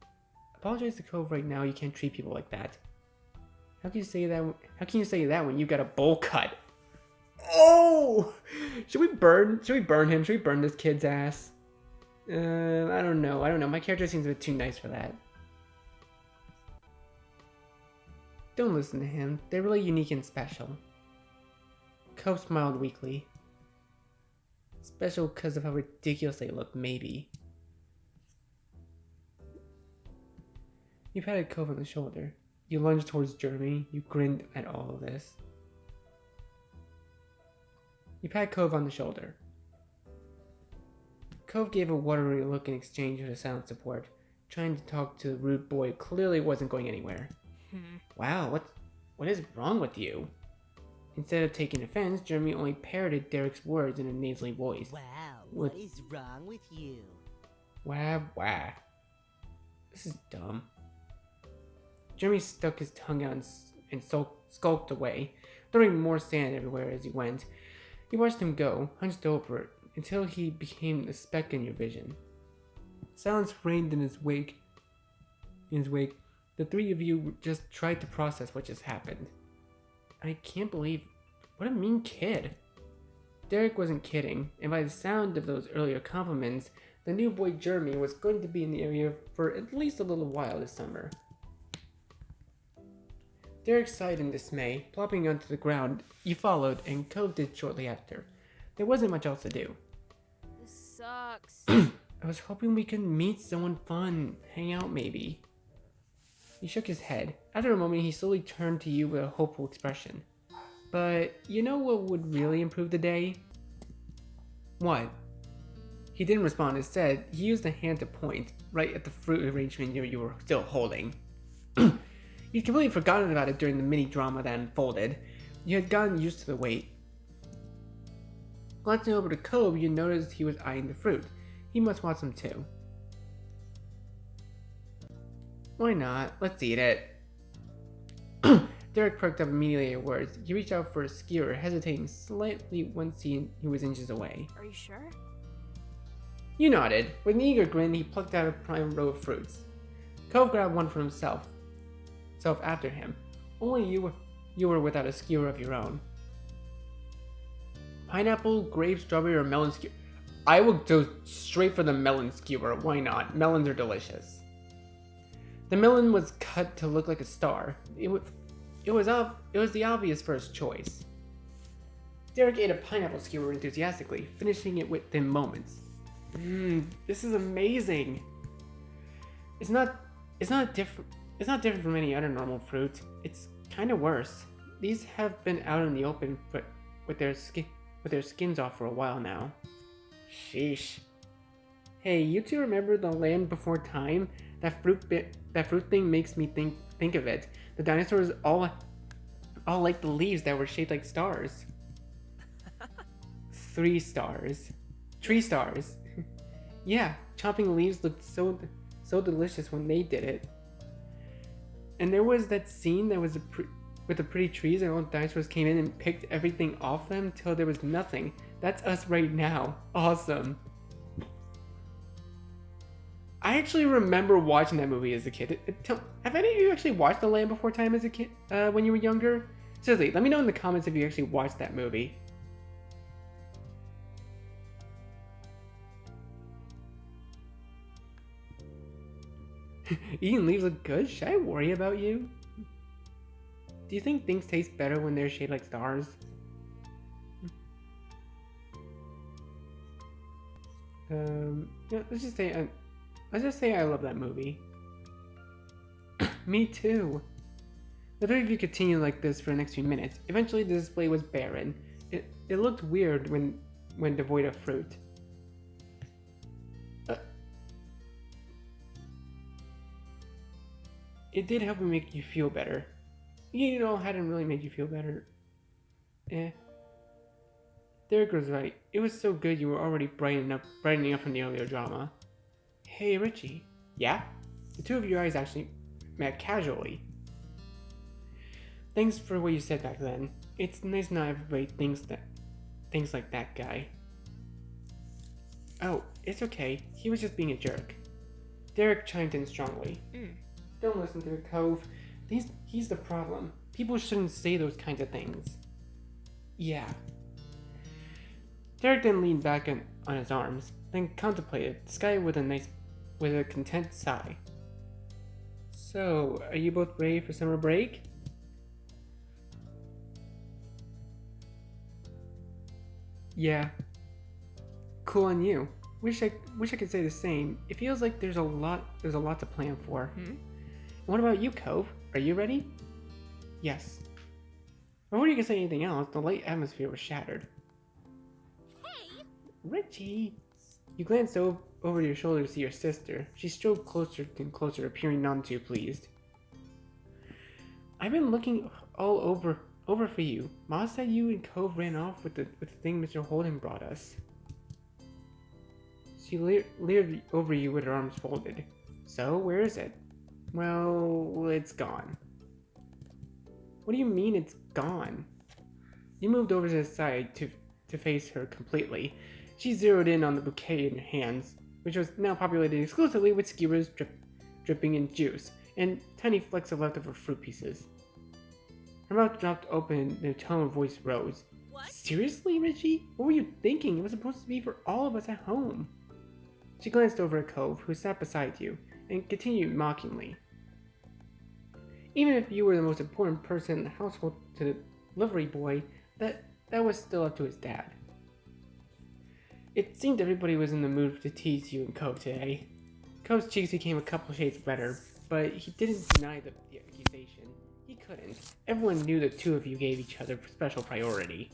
Speaker 1: Apologize to Cove right now. You can't treat people like that. How can you say that when you got a bowl cut? Oh! Should we burn him? Should we burn this kid's ass? I don't know. My character seems a bit too nice for that. Don't listen to him. They're really unique and special. Cove smiled weakly. Special because of how ridiculous they look, maybe. You patted Cove on the shoulder. You lunged towards Jeremy. You grinned at all of this. You pat Cove on the shoulder. Cove gave a watery look in exchange for silent support, trying to talk to the rude boy who clearly wasn't going anywhere. Wow, what is wrong with you? Instead of taking offense, Jeremy only parroted Derek's words in a nasally voice.
Speaker 3: Wow, what is wrong with you?
Speaker 1: Wah, wah. This is dumb. Jeremy stuck his tongue out and skulked away, throwing more sand everywhere as he went. You watched him go, hunched over, until he became a speck in your vision. Silence reigned in his wake. The three of you just tried to process what just happened. I can't believe... What a mean kid. Derek wasn't kidding, and by the sound of those earlier compliments, the new boy Jeremy was going to be in the area for at least a little while this summer. Derek sighed in dismay, plopping onto the ground. You followed, and Cove did shortly after. There wasn't much else to do.
Speaker 2: This sucks.
Speaker 1: I was hoping we could meet someone fun, hang out maybe. He shook his head. After a moment, he slowly turned to you with a hopeful expression. But you know what would really improve the day? What? He didn't respond. Instead, he used a hand to point right at the fruit arrangement you were still holding. You'd completely forgotten about it during the mini-drama that unfolded. You had gotten used to the wait. Glancing over to Cove, you noticed he was eyeing the fruit. He must want some too. Why not? Let's eat it. Derek perked up immediately at words. He reached out for a skewer, hesitating slightly once he was inches away.
Speaker 2: Are you sure?
Speaker 1: You nodded. With an eager grin, he plucked out a prime row of fruits. Cove grabbed one for himself after him. Only you were without a skewer of your own. Pineapple, grape, strawberry, or melon skewer? I will go straight for the melon skewer. Why not? Melons are delicious. The melon was cut to look like a star. It was the obvious first choice. Derek ate a pineapple skewer enthusiastically, finishing it within moments. This is amazing. It's not different from any other normal fruit. It's kind of worse. These have been out in the open, but with their skins off for a while now. Sheesh. Hey, you two remember the Land Before Time? That fruit thing makes me think of it. The dinosaurs all like the leaves that were shaped like stars. 3 stars. 3 stars. Yeah, chopping leaves looked so delicious when they did it. And there was that scene that was with the pretty trees, and all the dinosaurs came in and picked everything off them till there was nothing. That's us right now. Awesome. I actually remember watching that movie as a kid. Have any of you actually watched The Land Before Time as a kid when you were younger? Seriously, let me know in the comments if you actually watched that movie. Eating leaves look good? Should I worry about you? Do you think things taste better when they're shaped like stars? Yeah, let's just say I love that movie. Me too. The three of you continued like this for the next few minutes. Eventually the display was barren. It looked weird when devoid of fruit. It did help me make you feel better. You know, hadn't really made you feel better. Derek was right. It was so good you were already brightening up from the earlier drama. Hey, Richie. Yeah? The two of your eyes actually met casually. Thanks for what you said back then. It's nice not everybody thinks like that guy. Oh, it's okay. He was just being a jerk. Derek chimed in strongly. Don't listen to the Cove. He's the problem. People shouldn't say those kinds of things. Yeah. Derek then leaned back on his arms, then contemplated the sky with a content sigh. So, are you both ready for summer break? Yeah. Cool on you. Wish I could say the same. It feels like there's a lot to plan for. What about you, Cove? Are you ready? Yes. Before you could say anything else, the light atmosphere was shattered.
Speaker 2: Hey!
Speaker 1: Richie! You glanced over your shoulder to see your sister. She strode closer and closer, appearing none too pleased. I've been looking all over for you. Ma said you and Cove ran off with the thing Mr. Holden brought us. She leered over you with her arms folded. So, where is it? Well, it's gone. What do you mean it's gone? You moved over to the side to face her completely. She zeroed in on the bouquet in her hands, which was now populated exclusively with skewers dripping in juice, and tiny flecks of leftover fruit pieces. Her mouth dropped open and her tone of voice rose.
Speaker 2: What?
Speaker 1: Seriously, Richie? What were you thinking? It was supposed to be for all of us at home. She glanced over at Cove, who sat beside you, and continued mockingly. Even if you were the most important person in the household to the delivery boy, that was still up to his dad. It seemed everybody was in the mood to tease you and Cove today. Cove's cheeks became a couple shades redder, but he didn't deny the accusation. He couldn't. Everyone knew the two of you gave each other special priority.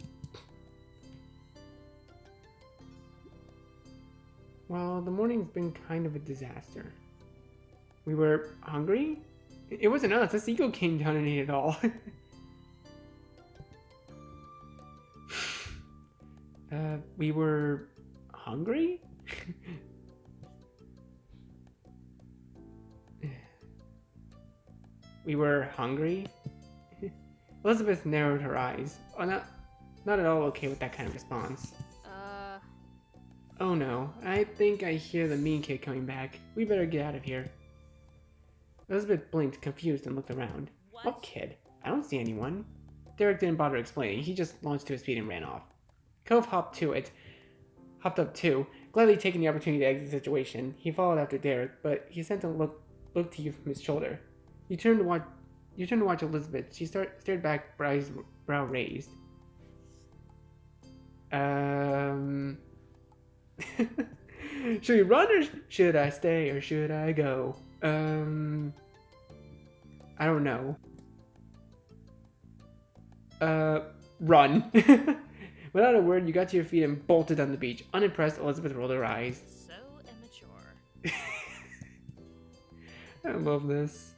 Speaker 1: Well, the morning's been kind of a disaster. We were hungry? It wasn't us. The seagull came down and ate it all. We were hungry? We were hungry? Elizabeth narrowed her eyes, not at all okay with that kind of response. Oh no, I think I hear the mean kid coming back. We better get out of here. Elizabeth blinked, confused, and looked around. What kid? I don't see anyone. Derek didn't bother explaining. He just launched to his feet and ran off. Cove hopped up too, gladly taking the opportunity to exit the situation. He followed after Derek, but he sent a look to you from his shoulder. You turned to watch Elizabeth. She stared back, brow raised. Should we run or should I stay or should I go? I don't know. Run. Without a word, you got to your feet and bolted down the beach. Unimpressed, Elizabeth rolled her eyes.
Speaker 2: So immature.
Speaker 1: I love this.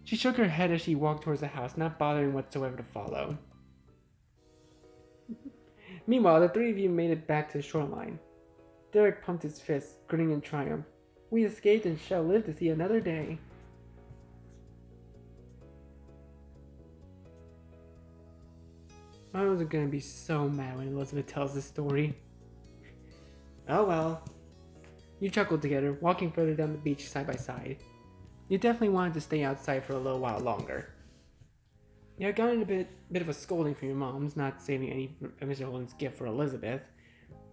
Speaker 1: She shook her head as she walked towards the house, not bothering whatsoever to follow. Meanwhile, the three of you made it back to the shoreline. Derek pumped his fist, grinning in triumph. We escaped and shall live to see another day. I was gonna be so mad when Elizabeth tells this story. Oh well. You chuckled together, walking further down the beach side by side. You definitely wanted to stay outside for a little while longer. You had gotten a bit of a scolding from your moms, not saving any of Mr. Holden's gift for Elizabeth,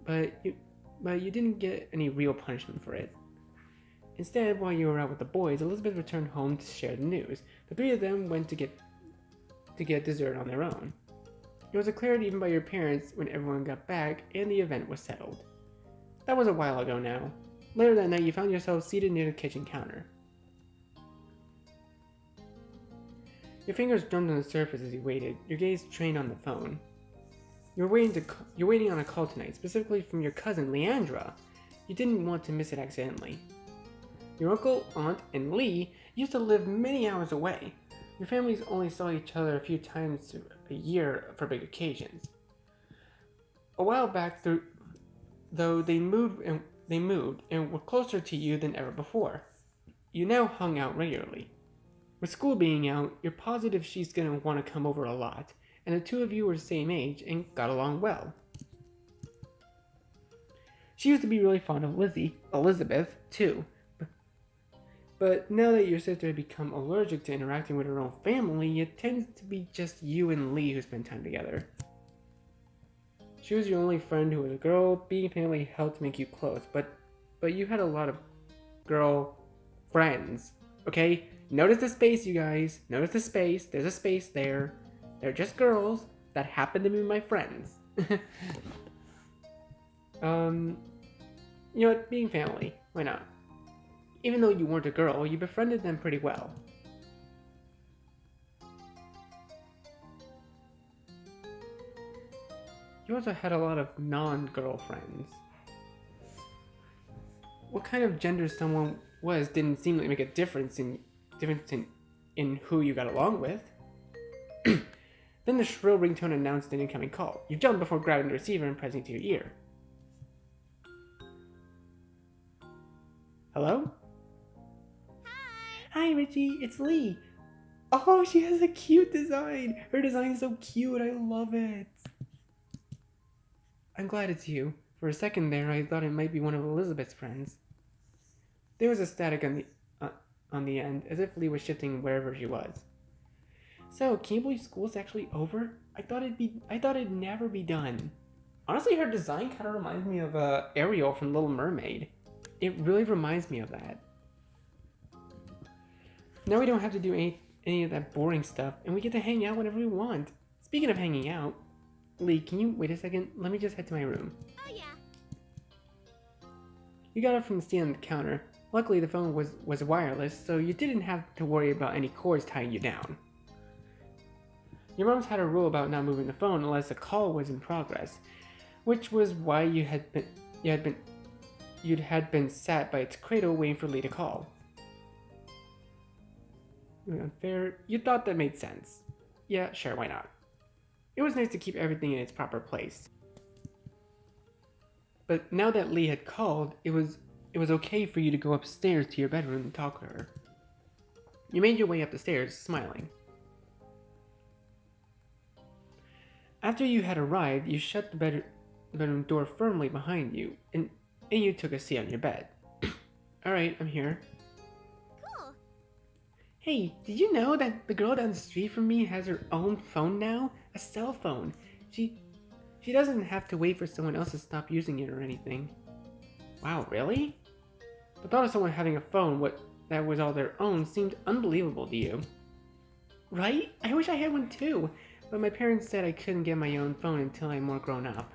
Speaker 1: but you didn't get any real punishment for it. Instead, while you were out with the boys, Elizabeth returned home to share the news. The three of them went to get dessert on their own. It was declared even by your parents when everyone got back, and the event was settled. That was a while ago now. Later that night, you found yourself seated near the kitchen counter. Your fingers drummed on the surface as you waited, your gaze trained on the phone. You're waiting on a call tonight, specifically from your cousin, Leandra. You didn't want to miss it accidentally. Your uncle, aunt, and Lee used to live many hours away. Your families only saw each other a few times a year for big occasions. A while back, though, they moved and were closer to you than ever before. You now hung out regularly. With school being out, you're positive she's gonna want to come over a lot, and the two of you were the same age and got along well. She used to be really fond of Elizabeth, too. But now that your sister had become allergic to interacting with her own family, it tends to be just you and Lee who spend time together. She was your only friend who was a girl. Being family helped make you close, but you had a lot of girl friends, okay? Notice the space, you guys. Notice the space. There's a space there. They're just girls that happen to be my friends. You know what? Being family. Why not? Even though you weren't a girl, you befriended them pretty well. You also had a lot of non-girl friends. What kind of gender someone was didn't seem to make a difference in who you got along with. Then the shrill ringtone announced an incoming call. You jumped before grabbing the receiver and pressing it to your ear. Hello? Hi, Richie. It's Lee. Oh, she has a cute design. Her design is so cute. I love it. I'm glad it's you. For a second there, I thought it might be one of Elizabeth's friends. There was a static on the end, as if Lee was shifting wherever she was. So, can you believe school's actually over? I thought it'd never be done. Honestly, her design kind of reminds me of Ariel from Little Mermaid. It really reminds me of that. Now we don't have to do any of that boring stuff, and we get to hang out whenever we want. Speaking of hanging out, Lee, can you wait a second? Let me just head to my room.
Speaker 2: Oh yeah.
Speaker 1: You got up from the stand on the counter. Luckily, the phone was wireless, so you didn't have to worry about any cords tying you down. Your mom's had a rule about not moving the phone unless a call was in progress, which was why you had been sat by its cradle waiting for Lee to call. Unfair. You thought that made sense. Yeah, sure, why not? It was nice to keep everything in its proper place. But now that Lee had called, it was okay for you to go upstairs to your bedroom and talk to her. You made your way up the stairs, smiling. After you had arrived, you shut the bedroom door firmly behind you, and you took a seat on your bed. Alright, I'm here.
Speaker 2: Cool.
Speaker 1: Hey, did you know that the girl down the street from me has her own phone now? A cell phone. She doesn't have to wait for someone else to stop using it or anything. Wow, really? The thought of someone having a phone that was all their own seemed unbelievable to you. Right? I wish I had one too, but my parents said I couldn't get my own phone until I'm more grown up.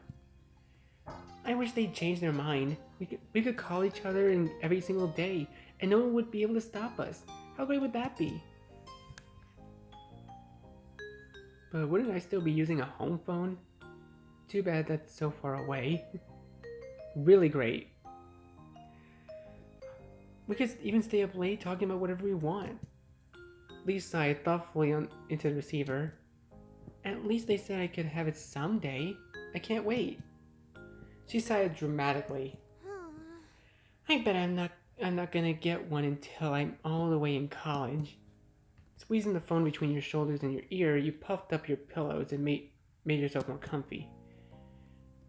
Speaker 1: I wish they'd change their mind. We could call each other every single day, and no one would be able to stop us. How great would that be? But wouldn't I still be using a home phone? Too bad that's so far away. Really great. We could even stay up late talking about whatever we want. Lee sighed thoughtfully into the receiver. At least they said I could have it someday. I can't wait. She sighed dramatically. I bet I'm not gonna get one until I'm all the way in college. Squeezing the phone between your shoulders and your ear, you puffed up your pillows and made yourself more comfy.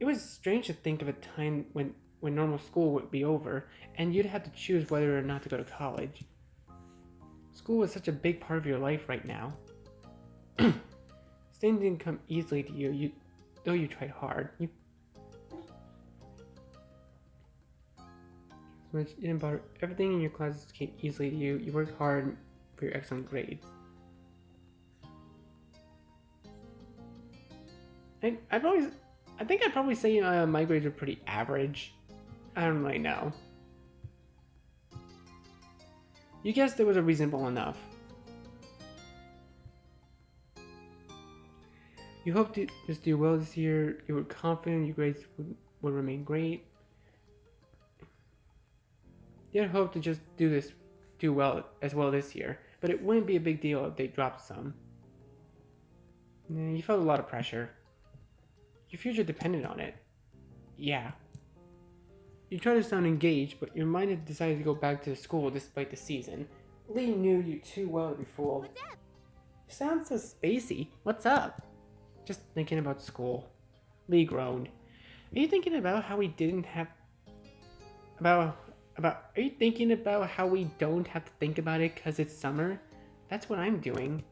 Speaker 1: It was strange to think of a time when normal school would be over, and you'd have to choose whether or not to go to college. School was such a big part of your life right now. Studying didn't come easily to you, though you tried hard. Everything in your classes came easily to you. You worked hard for your excellent grades. I think I'd probably say my grades are pretty average. I don't really know. You guessed it was a reasonable enough. You hoped to just do well this year. You were confident your grades would remain great. You had hoped to just do well this year, but it wouldn't be a big deal if they dropped some. You felt a lot of pressure. Your future depended on it. Yeah. You tried to sound engaged, but your mind had decided to go back to school despite the season. Lee knew you too well to be fooled.
Speaker 2: What's up?
Speaker 1: You sound so spacey. What's up? Just thinking about school. Lee groaned. Are you thinking about how we didn't have... Are you thinking about how we don't have to think about it because it's summer? That's what I'm doing.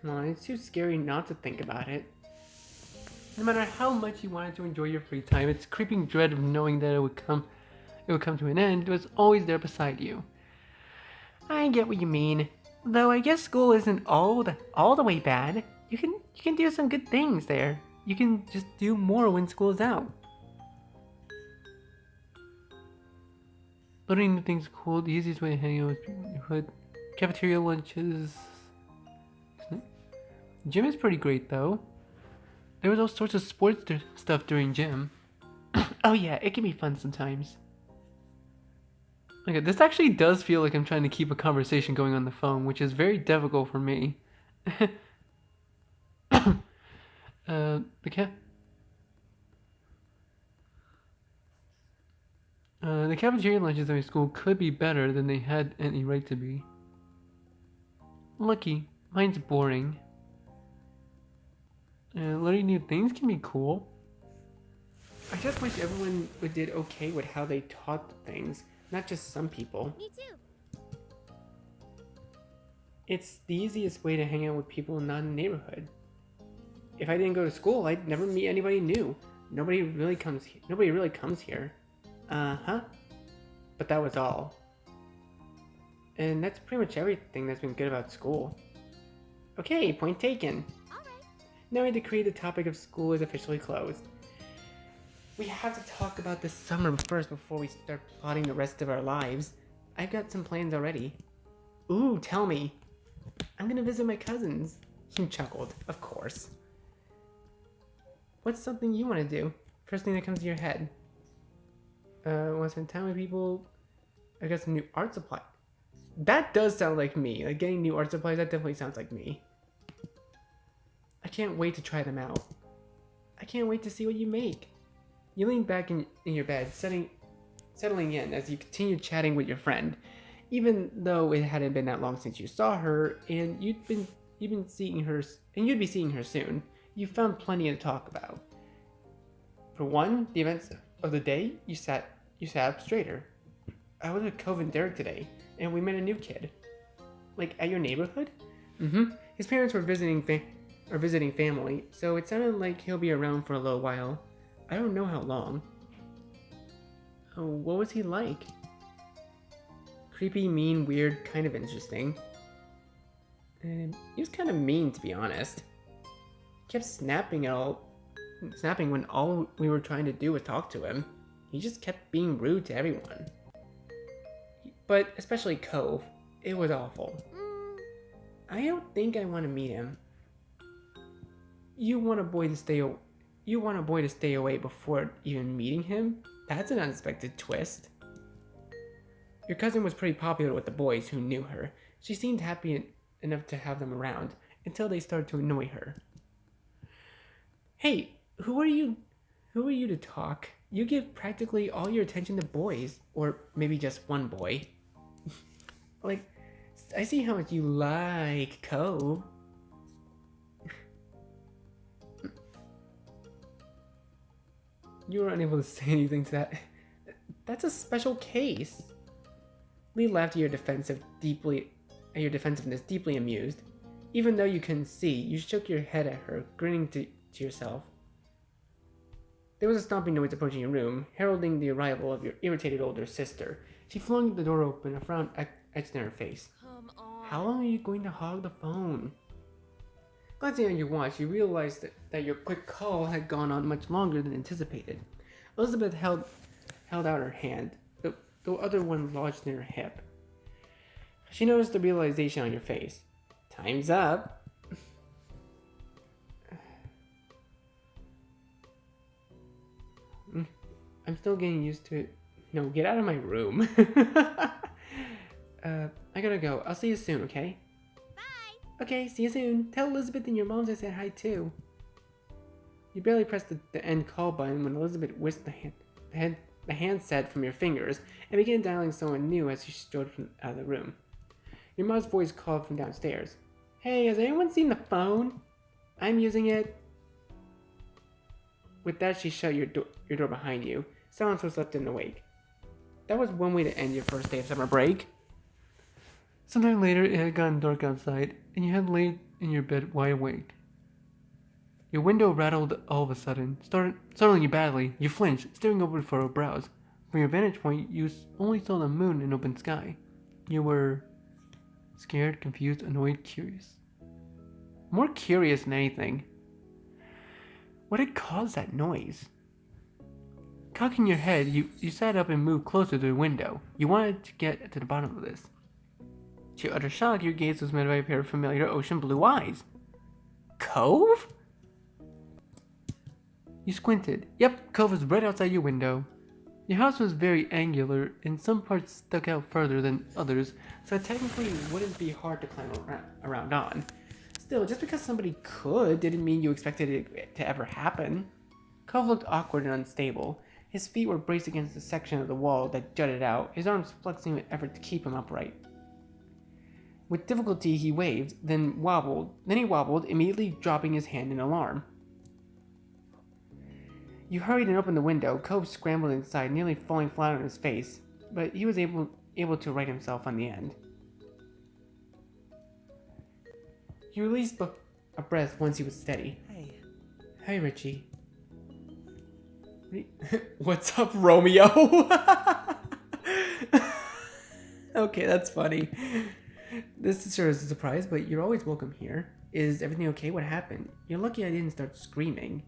Speaker 1: Come on, it's too scary not to think about it. No matter how much you wanted to enjoy your free time, its creeping dread of knowing that it would come to an end was always there beside you. I get what you mean. Though I guess school isn't all the way bad. You can do some good things there. You can just do more when school's out. Learning new things is cool. The easiest way to hang out with people in your hood. Cafeteria lunches. Gym is pretty great though. There was all sorts of sports stuff during gym. Oh yeah, it can be fun sometimes. Okay, this actually does feel like I'm trying to keep a conversation going on the phone, which is very difficult for me. The cafeteria lunches at my school could be better than they had any right to be. Lucky, mine's boring. Learning new things can be cool. I just wish everyone did okay with how they taught things, not just some people.
Speaker 2: Me too.
Speaker 1: It's the easiest way to hang out with people not in the neighborhood. If I didn't go to school, I'd never meet anybody new. Nobody really comes here. Uh-huh. But that was all. And that's pretty much everything that's been good about school. Okay, point taken.
Speaker 2: Alright.
Speaker 1: Now I decree the topic of school is officially closed. We have to talk about this summer first before we start plotting the rest of our lives. I've got some plans already. Ooh, tell me. I'm gonna visit my cousins. He chuckled, of course. What's something you want to do? First thing that comes to your head. Want to spend time with people? I got some new art supply. That does sound like me. Like getting new art supplies, that definitely sounds like me. I can't wait to try them out. I can't wait to see what you make. You lean back in your bed, settling in as you continue chatting with your friend. Even though it hadn't been that long since you saw her, and you'd been seeing her, and you'd be seeing her soon, you found plenty to talk about. For one, the events of the day, you sat up straighter. I was with Cove and Derek today, and we met a new kid. Like, at your neighborhood? Mm-hmm. His parents were visiting family, so it sounded like he'll be around for a little while. I don't know how long. Oh, what was he like? Creepy, mean, weird, kind of interesting. He was kind of mean, to be honest. He kept snapping when all we were trying to do was talk to him. He just kept being rude to everyone. But especially Cove. It was awful. I don't think I want to meet him. You want a boy to stay away before even meeting him? That's an unexpected twist. Your cousin was pretty popular with the boys who knew her. She seemed happy enough to have them around until they started to annoy her. Hey, who are you to talk? You give practically all your attention to boys, or maybe just one boy. Like, I see how much you like Cove. You were unable to say anything to that. That's a special case. Lee laughed at your defensiveness, deeply amused. Even though you couldn't see, you shook your head at her, grinning to yourself. There was a stomping noise approaching your room, heralding the arrival of your irritated older sister. She flung the door open, a frown etched in her face.
Speaker 2: Come on.
Speaker 1: How long are you going to hog the phone? Glancing at your watch, you realized that your quick call had gone on much longer than anticipated. Elizabeth held out her hand, the other one lodged in her hip. She noticed the realization on your face. Time's up. I'm still getting used to it. No, get out of my room. I gotta go. I'll see you soon, okay? Bye. Okay, see you soon. Tell Elizabeth and your moms I said hi too. You barely pressed the end call button when Elizabeth whisked the handset from your fingers and began dialing someone new as she strode out of the room. Your mom's voice called from downstairs. Hey, has anyone seen the phone? I'm using it. With that, she shut your door behind you. Silence was left in the wake. That was one way to end your first day of summer break. Sometime later, it had gotten dark outside, and you had laid in your bed wide awake. Your window rattled all of a sudden, startling you badly. You flinched, staring over the furrowed brows. From your vantage point, you only saw the moon and open sky. You were scared, confused, annoyed, curious. More curious than anything. What had caused that noise? Cocking your head, you sat up and moved closer to the window. You wanted to get to the bottom of this. To your utter shock, your gaze was met by a pair of familiar ocean blue eyes. Cove? You squinted. Yep, Cove was right outside your window. Your house was very angular, and some parts stuck out further than others, so it technically wouldn't be hard to climb around on. Still, just because somebody could didn't mean you expected it to ever happen. Cove looked awkward and unstable. His feet were braced against the section of the wall that jutted out, his arms flexing in an effort to keep him upright. With difficulty, he waved, then he wobbled, immediately dropping his hand in alarm. You hurried and opened the window. Cove scrambled inside, nearly falling flat on his face, but he was able to right himself on the end. He released a breath once he was steady.
Speaker 3: Hey.
Speaker 1: Hi, Richie. What's up, Romeo? Okay, that's funny. This is sure is a surprise, but you're always welcome here. Is everything okay? What happened? You're lucky I didn't start screaming.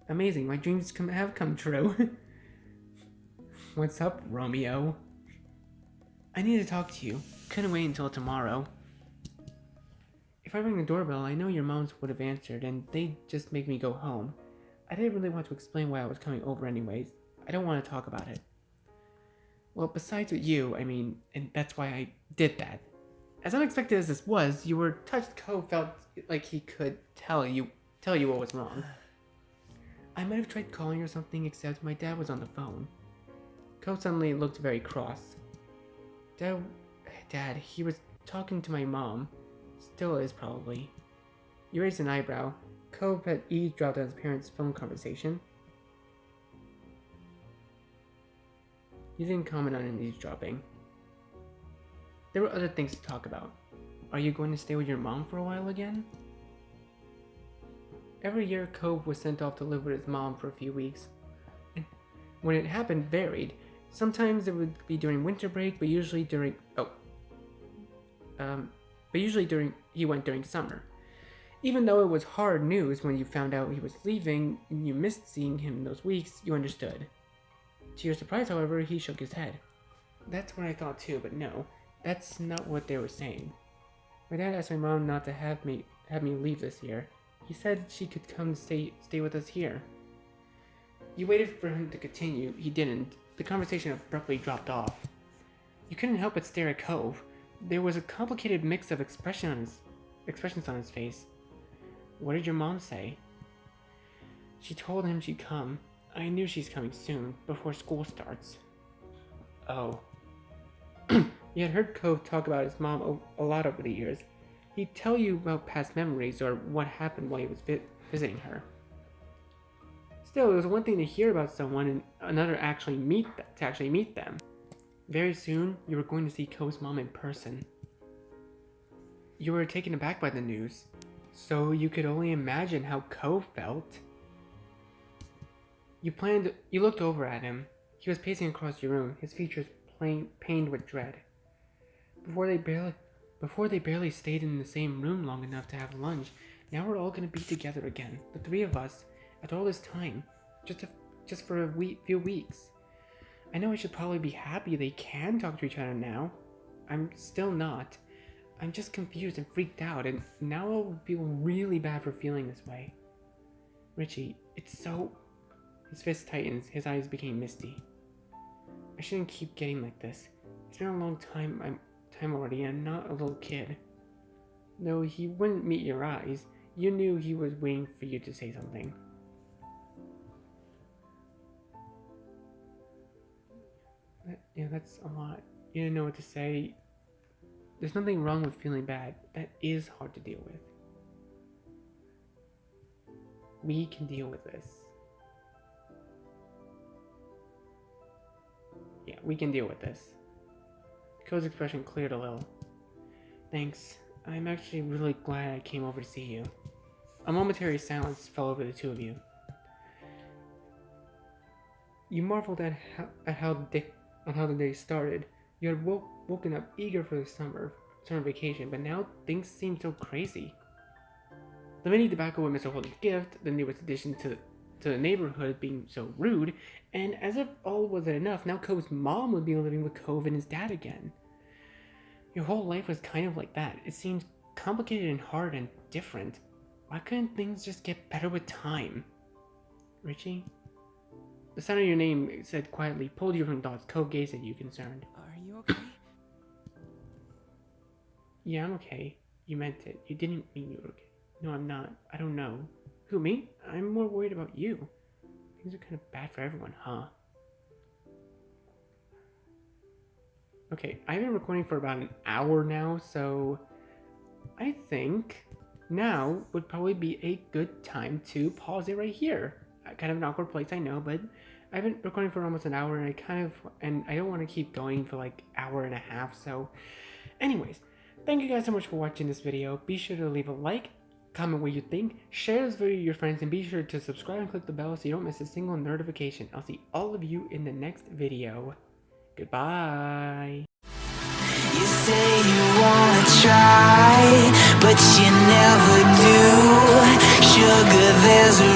Speaker 1: Amazing, my dreams have come true. What's up, Romeo? I need to talk to you. Couldn't wait until tomorrow. If I rang the doorbell, I know your moms would have answered, and they'd just make me go home. I didn't really want to explain why I was coming over anyways. I don't want to talk about it. Well, besides with you, I mean, and that's why I did that. As unexpected as this was, you were touched. Cove felt like he could tell you what was wrong. I might have tried calling or something, except my dad was on the phone. Cove suddenly looked very cross. Dad Dad. He was talking to my mom. Still is, probably. You raised an eyebrow. Cove had eavesdropped on his parents' phone conversation. You didn't comment on him eavesdropping. There were other things to talk about. Are you going to stay with your mom for a while again? Every year, Cove was sent off to live with his mom for a few weeks. And when it happened, varied. Sometimes it would be during winter break, but usually he went during summer. Even though it was hard news when you found out he was leaving and you missed seeing him in those weeks, you understood. To your surprise, however, he shook his head. That's what I thought too, but no, that's not what they were saying. My dad asked my mom not to have me leave this year. He said she could come stay with us here. You waited for him to continue. He didn't. The conversation abruptly dropped off. You couldn't help but stare at Cove. There was a complicated mix of expressions on his face. What did your mom say? She told him she'd come. I knew she's coming soon, before school starts. Oh. You had heard Cove talk about his mom a lot over the years. He'd tell you about past memories or what happened while he was visiting her. Still, it was one thing to hear about someone and another to actually meet them. Very soon, you were going to see Cove's mom in person. You were taken aback by the news, so you could only imagine how Cove felt. You looked over at him. He was pacing across your room, his features pained with dread. Before they barely stayed in the same room long enough to have lunch, now we're all gonna be together again, the three of us, after all this time, just for a few weeks. I know I should probably be happy they can talk to each other now. I'm still not. I'm just confused and freaked out, and now I'll feel really bad for feeling this way. Richie, it's so... His fist tightens, his eyes became misty. I shouldn't keep getting like this. It's been a long time already, and I'm not a little kid. Though he wouldn't meet your eyes, you knew he was waiting for you to say something. Yeah, that's a lot. You didn't know what to say. There's nothing wrong with feeling bad. That is hard to deal with. We can deal with this. Yeah, we can deal with this. Code's expression cleared a little. Thanks. I'm actually really glad I came over to see you. A momentary silence fell over the two of you. You marveled at how the day started. You had woken up eager for the summer vacation, but now things seem so crazy. The mini tobacco with Mr. Holden's gift, the newest addition to the neighborhood being so rude, and as if all wasn't enough, now Cove's mom would be living with Cove and his dad again. Your whole life was kind of like that. It seemed complicated and hard and different. Why couldn't things just get better with time? Richie? The sound of your name said quietly pulled you from thoughts. Cove gazed at you, concerned.
Speaker 2: Are you okay?
Speaker 1: Yeah, I'm okay. You meant it. You didn't mean you were okay. No, I'm not. I don't know. Who, me? I'm more worried about you. Things are kind of bad for everyone, huh? Okay, I've been recording for about an hour now, so I think now would probably be a good time to pause it right here. Kind of an awkward place, I know, but I've been recording for almost an hour, and I don't want to keep going for like an hour and a half. So, anyways, thank you guys so much for watching this video. Be sure to leave a like, comment what you think, share this video with your friends, and be sure to subscribe and click the bell so you don't miss a single notification. I'll see all of you in the next video. Goodbye.
Speaker 4: You say you wanna try, but you never do. Sugar, there's a